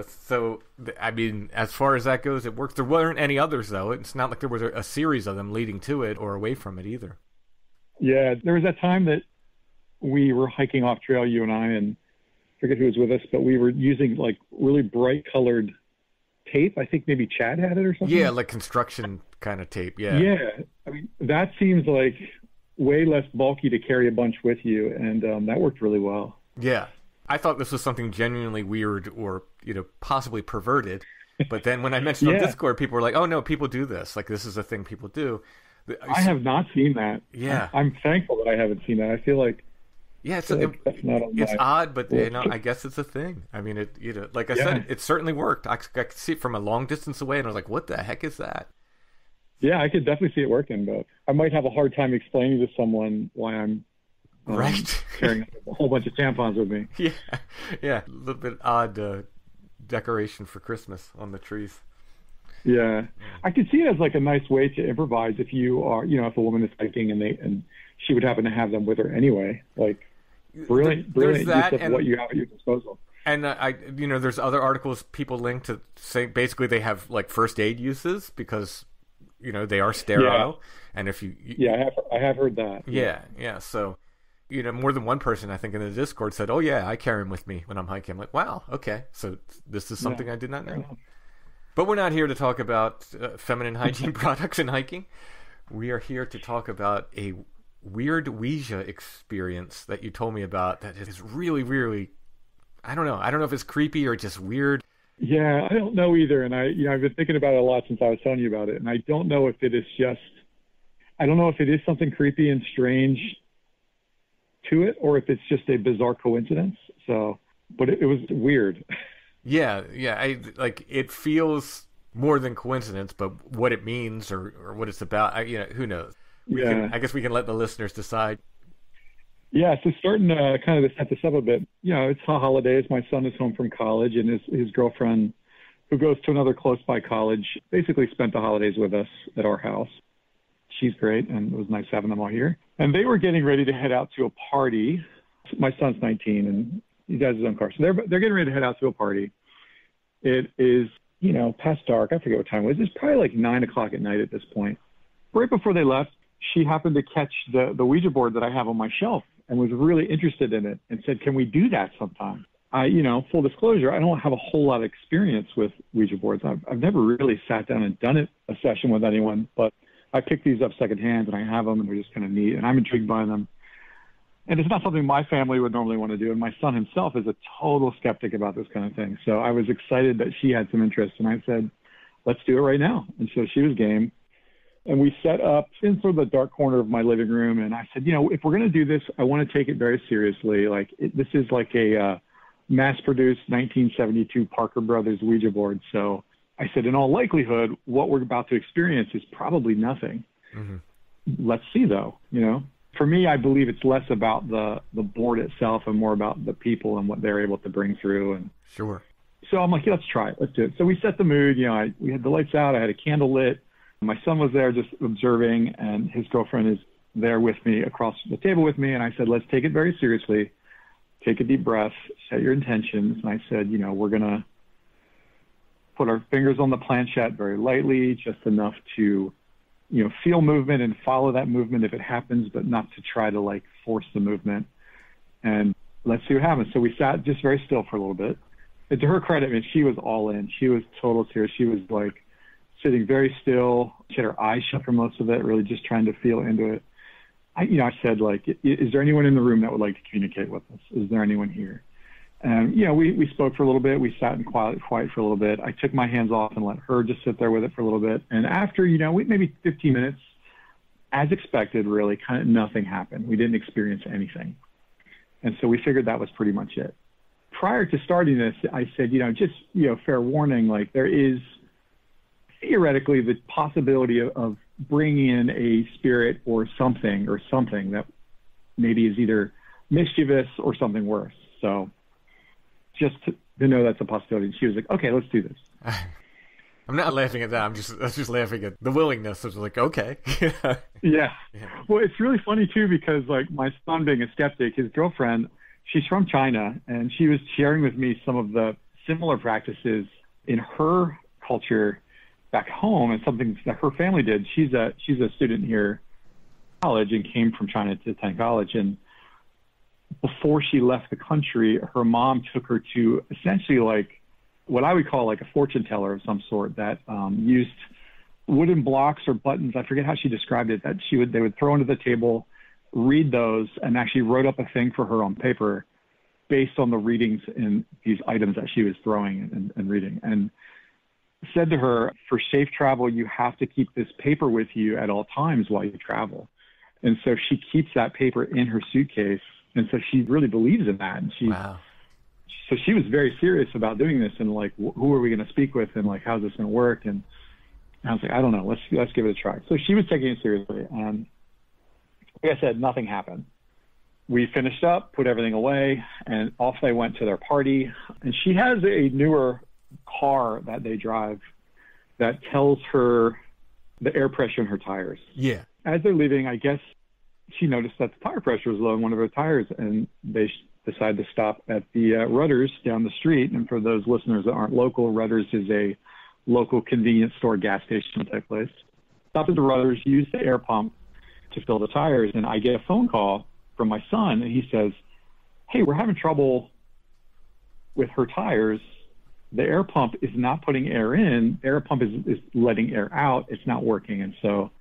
S5: So, I mean, as far as that goes, it worked. There weren't any others, though. It's not like there was a series of them leading to it or away from it either.
S6: Yeah. There was that time that we were hiking off trail, you and I forget who was with us, but we were using like really bright colored tape. I think maybe Chad had it or something.
S5: Yeah, like construction kind of tape. Yeah.
S6: Yeah. I mean, that seems like way less bulky to carry a bunch with you, and that worked really well.
S5: Yeah. I thought this was something genuinely weird or, possibly perverted. But then when I mentioned on Discord, people were like, oh, no, people do this. Like, this is a thing people do.
S6: I have not seen that.
S5: Yeah.
S6: I'm thankful that I haven't seen that. I feel like
S5: it's odd, but I guess it's a thing. I mean, like I said, it certainly worked. I could see it from a long distance away, and I was like, what the heck is that?
S6: Yeah, I could definitely see it working, but I might have a hard time explaining to someone why I'm carrying a whole bunch of tampons with me.
S5: Yeah, a little bit odd decoration for Christmas on the trees.
S6: Yeah, I could see it as like a nice way to improvise if you are, if a woman is hiking and she would happen to have them with her anyway. Like, brilliant use of what you have at your disposal.
S5: And there's other articles people link to say basically they have like first aid uses because they are sterile, and if you
S6: I have heard that.
S5: Yeah. So, more than one person I think in the Discord said, "Oh yeah, I carry them with me when I'm hiking." I'm like, wow, okay, so this is something I did not know. But we're not here to talk about feminine hygiene products in hiking. We are here to talk about a weird Ouija experience that you told me about that is really, really, I don't know if it's creepy or just weird.
S6: Yeah, I don't know either. And I've been thinking about it a lot since I was telling you about it. And I don't know if it is something creepy and strange to it, or if it's just a bizarre coincidence. So, but it was weird.
S5: Yeah. It feels more than coincidence, but what it means or what it's about, who knows? I guess we can let the listeners decide.
S6: Yeah, so starting to kind of set this up a bit, it's the holidays. My son is home from college, and his girlfriend, who goes to another close by college, basically spent the holidays with us at our house. She's great, and it was nice having them all here. And they were getting ready to head out to a party. My son's 19, and he has his own car. So they're getting ready to head out to a party. It is, past dark. I forget what time it was. It's probably like 9 o'clock at night at this point. Right before they left, she happened to catch the Ouija board that I have on my shelf and was really interested in it and said, can we do that sometime? Full disclosure, I don't have a whole lot of experience with Ouija boards. I've never really sat down and done a session with anyone, but I picked these up secondhand and I have them and they're just kind of neat and I'm intrigued by them. And it's not something my family would normally want to do. And my son himself is a total skeptic about this kind of thing. So I was excited that she had some interest and I said, let's do it right now. And so she was game. And we set up in sort of the dark corner of my living room. And I said, if we're going to do this, I want to take it very seriously. This is like a mass-produced 1972 Parker Brothers Ouija board. So I said, in all likelihood, what we're about to experience is probably nothing. Mm-hmm. let's see though, For me, I believe it's less about the board itself and more about the people and what they're able to bring through. And
S5: sure.
S6: So I'm like, yeah, let's try it. Let's do it. So we set the mood. We had the lights out. I had a candle lit. My son was there just observing, and his girlfriend is there with me across the table with me. And I said, let's take it very seriously. Take a deep breath, set your intentions. And I said, we're going to put our fingers on the planchette very lightly, just enough to, feel movement and follow that movement if it happens, but not to try to force the movement. And let's see what happens. So we sat just very still for a little bit. And to her credit, she was all in. She was total tears. She was sitting very still. She had her eyes shut for most of it, really just trying to feel into it. I said, is there anyone in the room that would like to communicate with us? Is there anyone here? And, we spoke for a little bit. We sat in quiet for a little bit. I took my hands off and let her just sit there with it for a little bit. And after, maybe 15 minutes, as expected, really, kind of nothing happened. We didn't experience anything. And so we figured that was pretty much it. Prior to starting this, I said, fair warning, there is theoretically the possibility of bringing in a spirit or something that maybe is either mischievous or something worse. So just to know that's a possibility. And she was like, okay, let's do this.
S5: I'm not laughing at that. I'm just laughing at the willingness. I was like, okay.
S6: Yeah. Well, it's really funny too, because my son being a skeptic, his girlfriend, she's from China, and she was sharing with me some of the similar practices in her culture back home and something that her family did. She's a student here at college and came from China to attend college. And before she left the country, her mom took her to essentially what I would call a fortune teller of some sort that used wooden blocks or buttons. I forget how she described it, that they would throw into the table, read those, and actually wrote up a thing for her on paper based on the readings in these items that she was throwing and reading. And said to her, for safe travel, you have to keep this paper with you at all times while you travel. And so she keeps that paper in her suitcase. And so she really believes in that. And
S5: wow.
S6: So she was very serious about doing this and who are we going to speak with and how's this going to work? And I was like, I don't know. Let's give it a try. So she was taking it seriously. And like I said, nothing happened. We finished up, put everything away, and off they went to their party. And she has a newer car that they drive that tells her the air pressure in her tires.
S5: Yeah.
S6: As they're leaving, I guess she noticed that the tire pressure was low in one of her tires, and they decided to stop at the Rudders down the street. And for those listeners that aren't local, Rudders is a local convenience store gas station type place. Stopped at the Rudders, used the air pump to fill the tires, and I get a phone call from my son, and he says, hey, we're having trouble with her tires. The air pump is not putting air in. The air pump is letting air out. It's not working. And so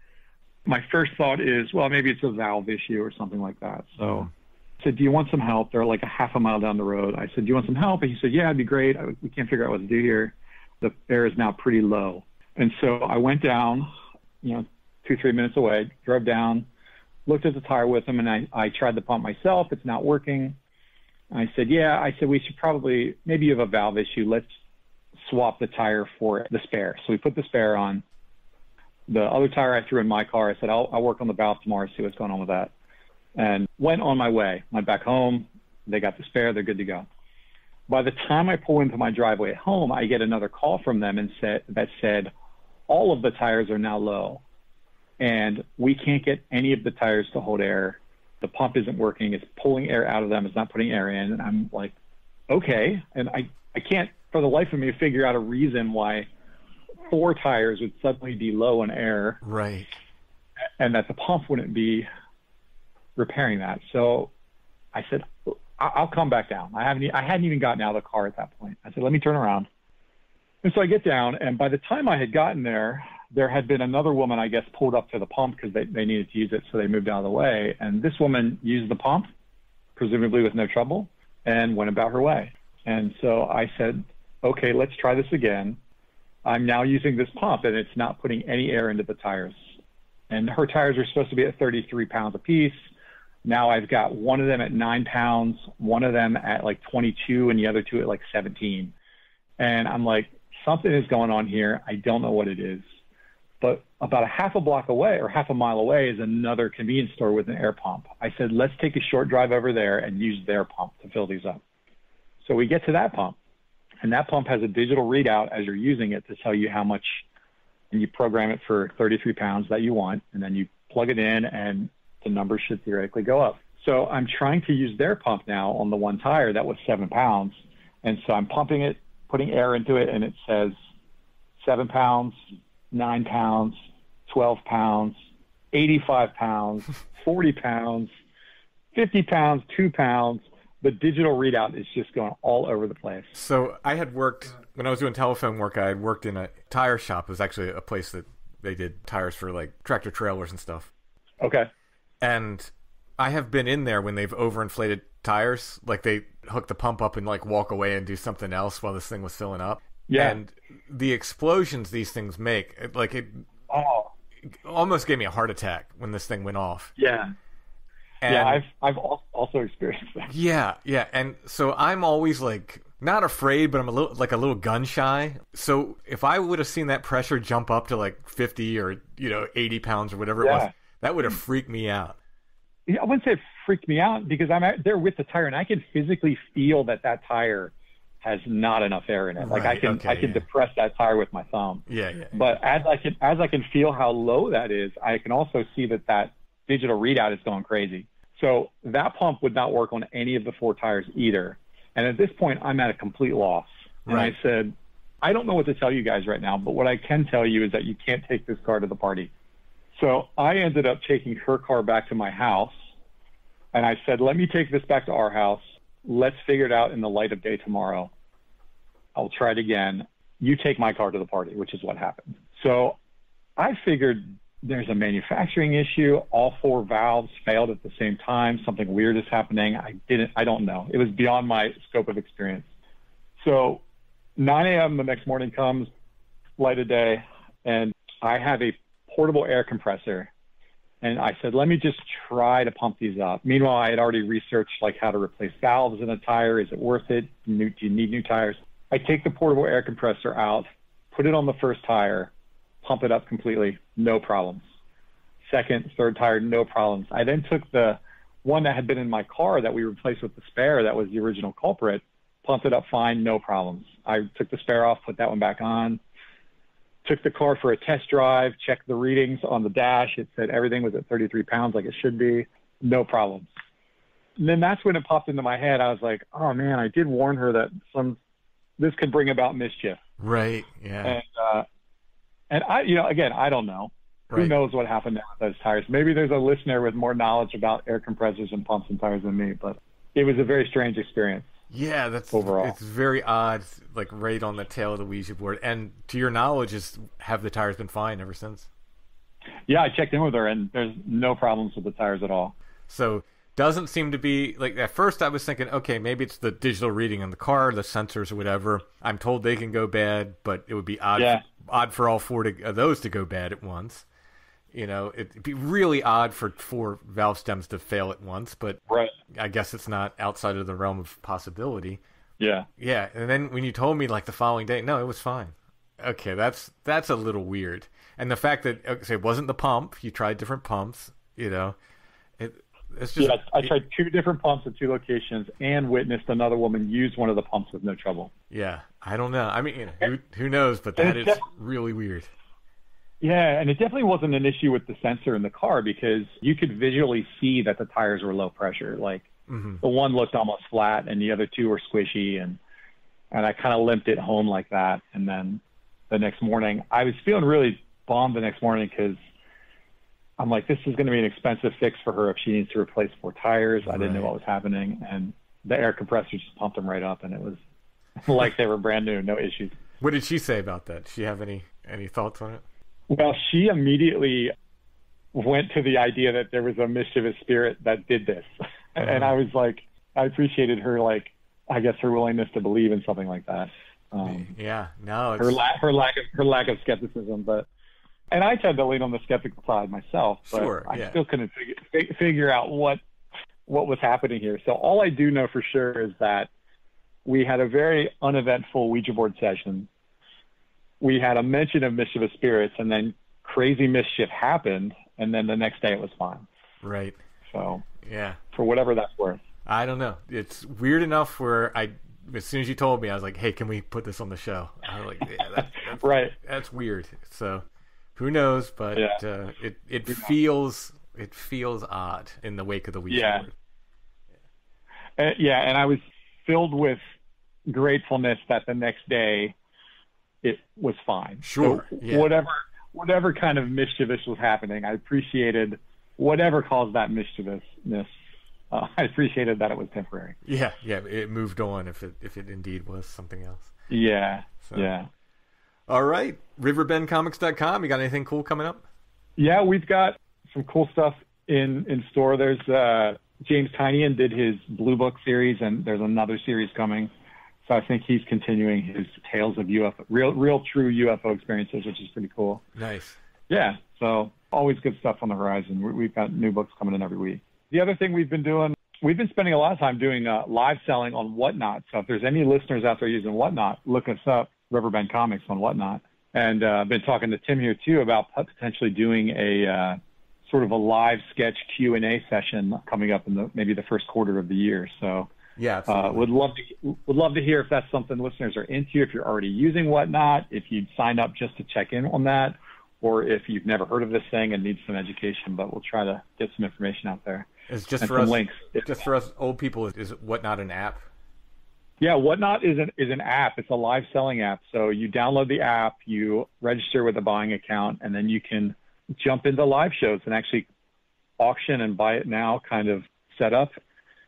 S6: my first thought is, well, maybe it's a valve issue or something like that. So I said, do you want some help? They're a half a mile down the road. I said, do you want some help? And he said, yeah, it'd be great. We can't figure out what to do here. The air is now pretty low. And so I went down, 2-3 minutes away, drove down, looked at the tire with him, and I tried the pump myself. It's not working. I said, we should probably, maybe you have a valve issue. Let's swap the tire for the spare. So we put the spare on. The other tire I threw in my car. I said, I'll work on the valve tomorrow, see what's going on with that. And went on my way. Went back home. They got the spare. They're good to go. By the time I pull into my driveway at home, I get another call from them that said, all of the tires are now low, and we can't get any of the tires to hold air. The pump isn't working. It's pulling air out of them. It's not putting air in. And I'm like, okay. And I can't, for the life of me, figure out a reason why 4 tires would suddenly be low in air.
S5: Right.
S6: And that the pump wouldn't be repairing that. So I said, I'll come back down. I hadn't even gotten out of the car at that point. I said, let me turn around. And so I get down, and by the time I had gotten there, there had been another woman, I guess, pulled up to the pump because they needed to use it, so they moved out of the way. And this woman used the pump, presumably with no trouble, and went about her way. And so I said, okay, let's try this again. I'm now using this pump, and it's not putting any air into the tires. And her tires are supposed to be at 33 pounds apiece. Now I've got one of them at 9 pounds, one of them at 22, and the other 2 at 17. And I'm like, something is going on here. I don't know what it is. But about a half a block away or half a mile away is another convenience store with an air pump. I said, let's take a short drive over there and use their pump to fill these up. So we get to that pump, and that pump has a digital readout as you're using it to tell you how much, and you program it for 33 pounds that you want, and then you plug it in, and the numbers should theoretically go up. So I'm trying to use their pump now on the one tire that was 7 pounds. And so I'm pumping it, putting air into it, and it says 7 pounds, 9 pounds, 12 pounds, 85 pounds, 40 pounds, 50 pounds, 2 pounds. The digital readout is just going all over the place.
S5: So I had worked, when I was doing telephone work, I had worked in a tire shop. It was actually a place that they did tires for like tractor trailers and stuff.
S6: Okay.
S5: And I have been in there when they've overinflated tires, like they hook the pump up and like walk away and do something else while this thing was filling up.
S6: Yeah.
S5: And the explosions these things make, it almost gave me a heart attack when this thing went off.
S6: Yeah.
S5: And
S6: yeah, I've also experienced that.
S5: Yeah, yeah. And so I'm always like not afraid, but I'm a little gun shy. So if I would have seen that pressure jump up to like 50 or 80 pounds or whatever it was, that would have freaked me out.
S6: I wouldn't say it freaked me out because I'm out there with the tire and I can physically feel that tire has not enough air in it. Like I can depress that tire with my thumb.
S5: Yeah, yeah.
S6: But as I can feel how low that is, I can also see that digital readout is going crazy. So that pump would not work on any of the 4 tires either. And at this point, I'm at a complete loss. And I said, I don't know what to tell you guys right now, but what I can tell you is that you can't take this car to the party. So I ended up taking her car back to my house. And I said, let me take this back to our house. Let's figure it out in the light of day tomorrow. I'll try it again. You take my car to the party, which is what happened. So I figured there's a manufacturing issue. All 4 valves failed at the same time. Something weird is happening. I don't know. It was beyond my scope of experience. So 9 a.m. the next morning comes, light of day, and I have a portable air compressor. And I said, let me just try to pump these up. Meanwhile, I had already researched like how to replace valves in a tire. Is it worth it? Do you need new tires? I take the portable air compressor out, put it on the first tire, pump it up completely, no problems. Second, third tire, no problems. I then took the one that had been in my car that we replaced with the spare that was the original culprit, pumped it up fine, no problems. I took the spare off, put that one back on, took the car for a test drive, checked the readings on the dash. It said everything was at 33 pounds like it should be, no problems. And then that's when it popped into my head. I was like, oh man, I did warn her that this could bring about mischief.
S5: Right, yeah.
S6: And I, again, I don't know. Right. Who knows what happened now with those tires? Maybe there's a listener with more knowledge about air compressors and pumps and tires than me, but it was a very strange experience.
S5: Yeah, that's
S6: overall.
S5: It's very odd, like right on the tail of the Ouija board. And to your knowledge, have the tires been fine ever since?
S6: Yeah, I checked in with her, and there's no problems with the tires at all.
S5: So doesn't seem to be, like, at first I was thinking, okay, maybe it's the digital reading in the car, the sensors or whatever. I'm told they can go bad, but it would be odd for all 4 of those to go bad at once. It'd be really odd for 4 valve stems to fail at once, but I guess it's not outside of the realm of possibility.
S6: Yeah.
S5: Yeah, and then when you told me, like, the following day, no, it was fine. Okay, that's a little weird. And the fact that, okay, it wasn't the pump, you tried different pumps, it's just... Yeah,
S6: I tried 2 different pumps at 2 locations and witnessed another woman use one of the pumps with no trouble.
S5: Yeah, I don't know. I mean, who knows, but that is really weird.
S6: Yeah, and it definitely wasn't an issue with the sensor in the car because you could visually see that the tires were low pressure. Like the one looked almost flat and the other 2 were squishy, and I kind of limped it home like that. And then the next morning, I was feeling really bummed the next morning because I'm like, this is going to be an expensive fix for her if she needs to replace 4 tires. I didn't know what was happening, and the air compressor just pumped them right up, and it was like they were brand new, no issues.
S5: What did she say about that? Does she have any thoughts on it?
S6: Well, she immediately went to the idea that there was a mischievous spirit that did this. And I was like, I appreciated her, like, I guess her willingness to believe in something like that. Her lack of skepticism, and I tend to lean on the skeptical side myself, but I still couldn't figure out what was happening here. So all I do know for sure is that we had a very uneventful Ouija board session. We had a mention of mischievous spirits, and then crazy mischief happened, and then the next day it was fine.
S5: Right.
S6: So
S5: yeah,
S6: for whatever that's worth.
S5: I don't know. It's weird enough where as soon as you told me, I was like, hey, can we put this on the show? I was like, yeah, that's
S6: right.
S5: That's weird. So who knows? But it feels odd in the wake of the Ouija board.
S6: And I was filled with gratefulness that the next day it was fine.
S5: Sure.
S6: So whatever kind of mischievous was happening, I appreciated whatever caused that mischievousness. I appreciated that it was temporary.
S5: Yeah, it moved on if it indeed was something else.
S6: Yeah,
S5: All right, riverbendcomics.com. You got anything cool coming up?
S6: Yeah, we've got some cool stuff in store. There's James Tynion did his Blue Book series, and there's another series coming. So I think he's continuing his tales of UFO, real true UFO experiences, which is pretty cool.
S5: Nice.
S6: Yeah, so always good stuff on the horizon. We've got new books coming in every week. The other thing we've been spending a lot of time doing live selling on Whatnot. So if there's any listeners out there using Whatnot, look us up, Riverbend Comics on Whatnot. And I've been talking to Tim here too about potentially doing a sort of a live sketch Q&A session coming up in maybe the first quarter of the year. So
S5: yeah,
S6: would love to hear if that's something listeners are into. If you're already using Whatnot, if you'd sign up just to check in on that, or if you've never heard of this thing and need some education. But we'll try to get some information out there.
S5: It's just for us. Links. Just for us old people. Is Whatnot an app?
S6: Yeah, Whatnot is an app. It's a live selling app. So you download the app, you register with a buying account, and then you can jump into live shows and actually auction and buy it now kind of set up.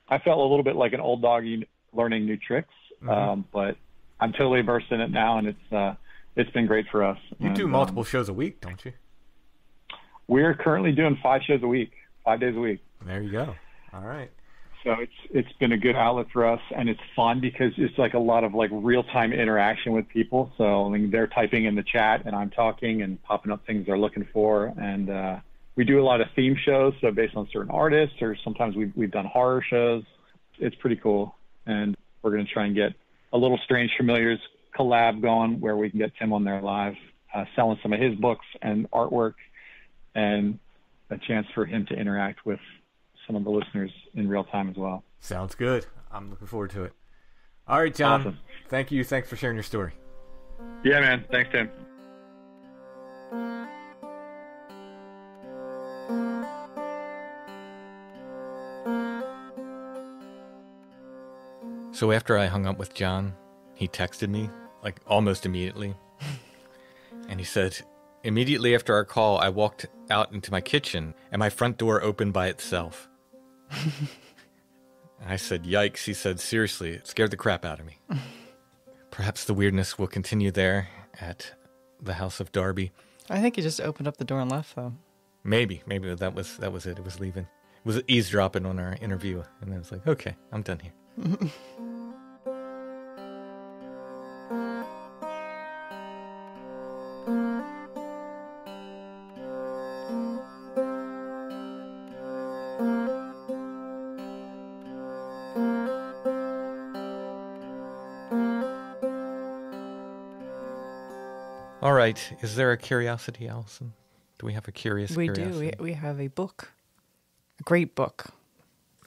S6: I felt a little bit like an old doggy learning new tricks, but I'm totally versed in it now, and it's been great for us.
S5: You do multiple shows a week, don't you?
S6: We're currently doing 5 shows a week, 5 days a week.
S5: There you go. All right.
S6: So it's been a good outlet for us, and it's fun because it's like a lot of like real-time interaction with people. So I mean, they're typing in the chat, and I'm talking and popping up things they're looking for. And we do a lot of theme shows, so based on certain artists, or sometimes we've done horror shows. It's pretty cool, and we're going to try and get a little Strange Familiars collab going where we can get Tim on there live, selling some of his books and artwork, and a chance for him to interact with some of the listeners in real time as well.
S5: Sounds good. I'm looking forward to it. All right, John.
S6: Awesome.
S5: Thank you. Thanks for sharing your story.
S6: Yeah, man. Thanks, Tim.
S2: So after I hung up with John, he texted me, like almost immediately. And he said, immediately after our call, I walked out into my kitchen and my front door opened by itself. I said, yikes. He said, seriously, it scared the crap out of me. Perhaps the weirdness will continue there at the House of Darby.
S3: I think he just opened up the door and left, though.
S2: Maybe that was it. It was leaving. It was eavesdropping on our interview. And I was like, okay, I'm done here. All right. Is there a curiosity, Allison? Do we have a curiosity?
S3: We do. We have a book. A great book.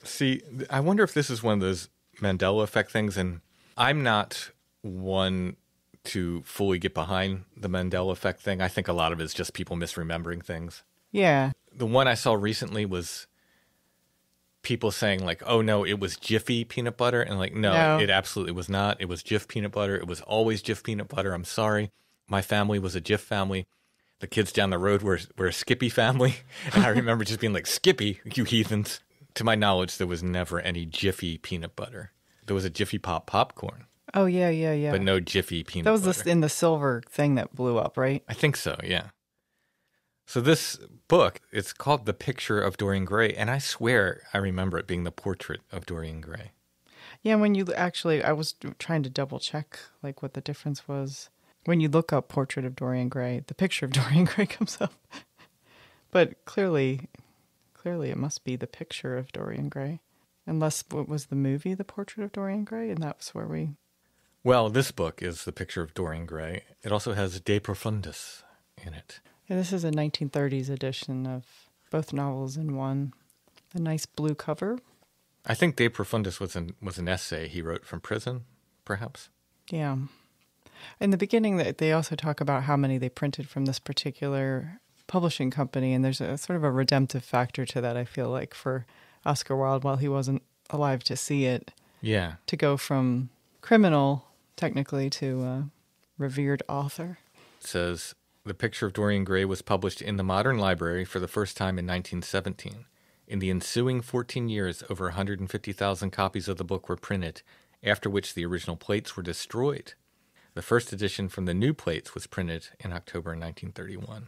S2: See, I wonder if this is one of those Mandela effect things, and I'm not one to fully get behind the Mandela effect thing. I think a lot of it is just people misremembering things.
S3: Yeah.
S2: The one I saw recently was people saying like, oh no, it was Jiffy peanut butter. And like, no, it absolutely was not. It was Jif peanut butter. It was always Jif peanut butter. I'm sorry. My family was a Jif family. The kids down the road were a Skippy family. And I remember just being like, Skippy, you heathens. To my knowledge, there was never any Jiffy peanut butter. There was a Jiffy Pop popcorn.
S3: Oh, yeah.
S2: But no Jiffy peanut butter.
S3: That was in the silver thing that blew up, right?
S2: I think so, yeah. So this book, it's called The Picture of Dorian Gray, and I swear I remember it being the portrait of Dorian Gray.
S3: Yeah, when you actually, I was trying to double check like what the difference was. When you look up Portrait of Dorian Gray, the picture of Dorian Gray comes up. But clearly it must be the picture of Dorian Gray. Unless what was the movie, The Portrait of Dorian Gray? And that's where we...
S2: Well, this book is The Picture of Dorian Gray. It also has De Profundis in it.
S3: Yeah, this is a 1930s edition of both novels in one. A nice blue cover.
S2: I think De Profundis was an essay he wrote from prison, perhaps.
S3: Yeah. In the beginning, they also talk about how many they printed from this particular publishing company, and there's a sort of a redemptive factor to that, I feel like, for Oscar Wilde, while he wasn't alive to see it.
S2: Yeah.
S3: To go from criminal, technically, to revered author.
S2: It says, the picture of Dorian Gray was published in the Modern Library for the first time in 1917. In the ensuing 14 years, over 150,000 copies of the book were printed, after which the original plates were destroyed. The first edition from the new plates was printed in October 1931.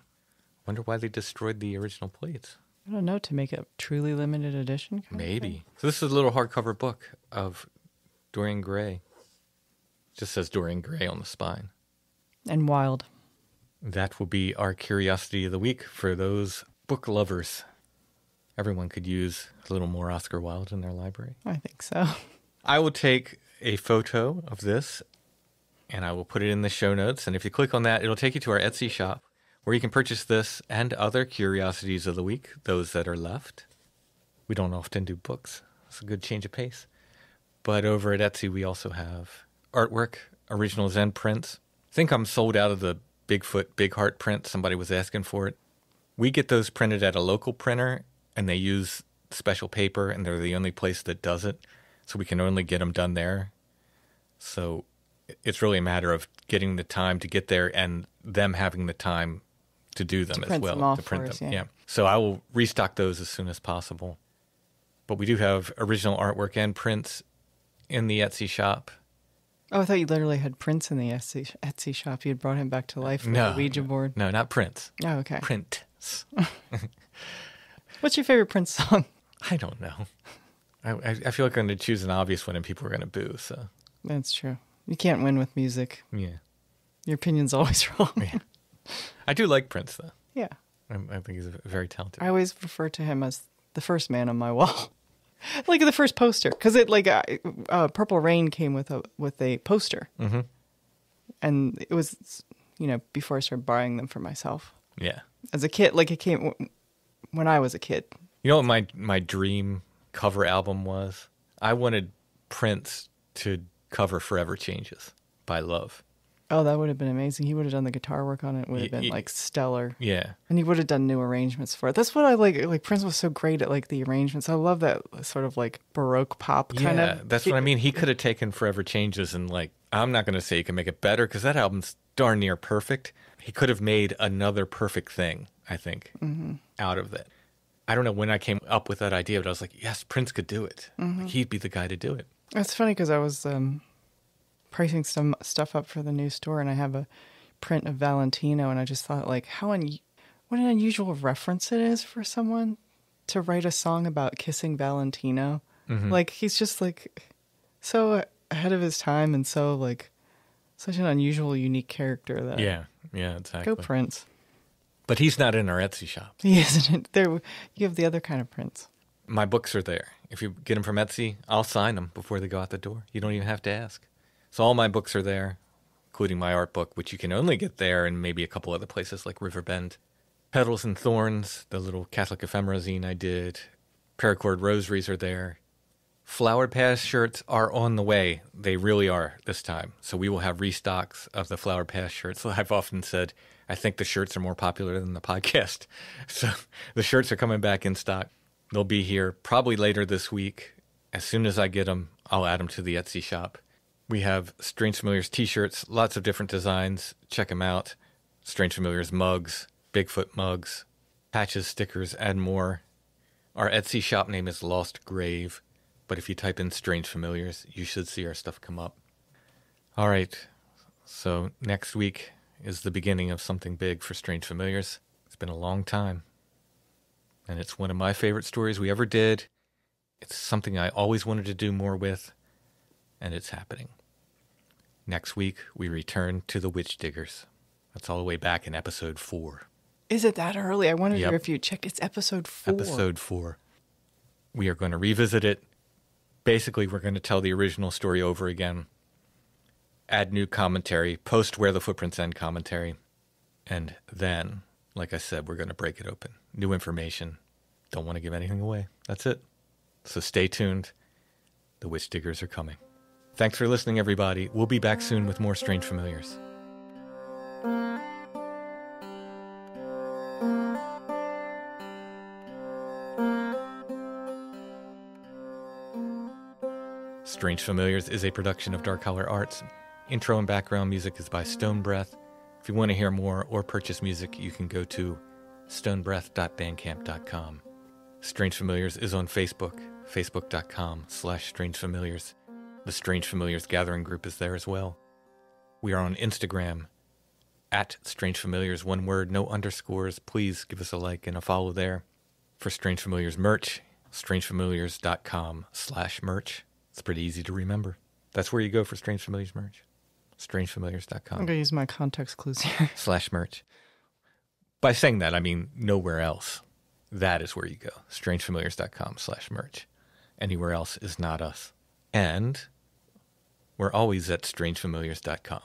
S2: Wonder why they destroyed the original plates.
S3: I don't know, to make a truly limited edition?
S2: Maybe. So this is a little hardcover book of Dorian Gray. It just says Dorian Gray on the spine.
S3: And Wilde.
S2: That will be our curiosity of the week for those book lovers. Everyone could use a little more Oscar Wilde in their library.
S3: I think so.
S2: I will take a photo of this, and I will put it in the show notes. And if you click on that, it'll take you to our Etsy shop, where you can purchase this and other curiosities of the week, those that are left. We don't often do books. It's a good change of pace. But over at Etsy, we also have artwork, originals, and prints. I think I'm sold out of the Bigfoot Big Heart print. Somebody was asking for it. We get those printed at a local printer, and they use special paper, and they're the only place that does it. So we can only get them done there. So it's really a matter of getting the time to get there and them having the time to do them as well, to print them. Yeah. So I will restock those as soon as possible. But we do have original artwork and prints in the Etsy shop.
S3: Oh, I thought you literally had Prince in the Etsy shop. You had brought him back to life with a Ouija board.
S2: No, not Prince.
S3: Oh, okay.
S2: Prince.
S3: What's your favorite Prince song?
S2: I don't know. I feel like I'm going to choose an obvious one and people are going to boo. So
S3: that's true. You can't win with music.
S2: Yeah.
S3: Your opinion's always wrong.
S2: Yeah. I do like Prince, though.
S3: Yeah.
S2: I think he's very talented.
S3: I always refer to him as the first man on my wall. Like the first poster, because it Purple Rain came with a poster,
S2: mm-hmm.
S3: and it was before I started buying them for myself.
S2: Yeah,
S3: as a kid, like it came when I was a kid.
S2: You know what my dream cover album was? I wanted Prince to cover "Forever Changes" by Love.
S3: Oh, that would have been amazing. He would have done the guitar work on it. It would have been like stellar.
S2: Yeah.
S3: And he would have done new arrangements for it. That's what I like. Like Prince was so great at like the arrangements. I love that sort of like Baroque pop kind of.
S2: Yeah, that's what I mean. He could have taken Forever Changes and like, I'm not going to say he can make it better because that album's darn near perfect. He could have made another perfect thing, I think, out of it. I don't know when I came up with that idea, but I was like, yes, Prince could do it.
S3: Mm-hmm.
S2: Like, he'd be the guy to do it.
S3: That's funny because I was pricing some stuff up for the new store, and I have a print of Valentino, and I just thought, like, what an unusual reference it is for someone to write a song about kissing Valentino. Mm-hmm. Like, he's just, like, so ahead of his time and so, like, such an unusual, unique character. That
S2: Yeah, exactly.
S3: Go Prince.
S2: But he's not in our Etsy shop.
S3: He isn't. There, you have the other kind of Prince.
S2: My books are there. If you get them from Etsy, I'll sign them before they go out the door. You don't even have to ask. So all my books are there, including my art book, which you can only get there and maybe a couple other places like Riverbend. Petals and Thorns, the little Catholic ephemera zine I did. Paracord rosaries are there. Flowered Pass shirts are on the way. They really are this time. So we will have restocks of the Flowered Pass shirts. So I've often said, I think the shirts are more popular than the podcast. So the shirts are coming back in stock. They'll be here probably later this week. As soon as I get them, I'll add them to the Etsy shop. We have Strange Familiars t-shirts, lots of different designs. Check them out. Strange Familiars mugs, Bigfoot mugs, patches, stickers, and more. Our Etsy shop name is Lost Grave, but if you type in Strange Familiars, you should see our stuff come up. All right, so next week is the beginning of something big for Strange Familiars. It's been a long time, and it's one of my favorite stories we ever did. It's something I always wanted to do more with, and it's happening. Next week, we return to the Witch Diggers. That's all the way back in episode 4.
S3: Is it that early? I wondered if you check. It's episode 4.
S2: Episode 4. We are going to revisit it. Basically, we're going to tell the original story over again, add new commentary, post Where the Footprints End commentary, and then like I said, we're going to break it open. New information. Don't want to give anything away. That's it. So stay tuned. The Witch Diggers are coming. Thanks for listening, everybody. We'll be back soon with more Strange Familiars. Strange Familiars is a production of Dark Holler Arts. Intro and background music is by Stone Breath. If you want to hear more or purchase music, you can go to stonebreath.bandcamp.com. Strange Familiars is on Facebook, facebook.com/Strange Familiars. The Strange Familiars Gathering group is there as well. We are on Instagram, @Strange Familiars, one word, no underscores. Please give us a like and a follow there. For Strange Familiars merch, strangefamiliars.com/merch. It's pretty easy to remember. That's where you go for Strange Familiars merch. strangefamiliars.com.
S3: I'm going to use my context clues here.
S2: /merch. By saying that, I mean nowhere else. That is where you go. strangefamiliars.com/merch. Anywhere else is not us. And we're always at strangefamiliars.com.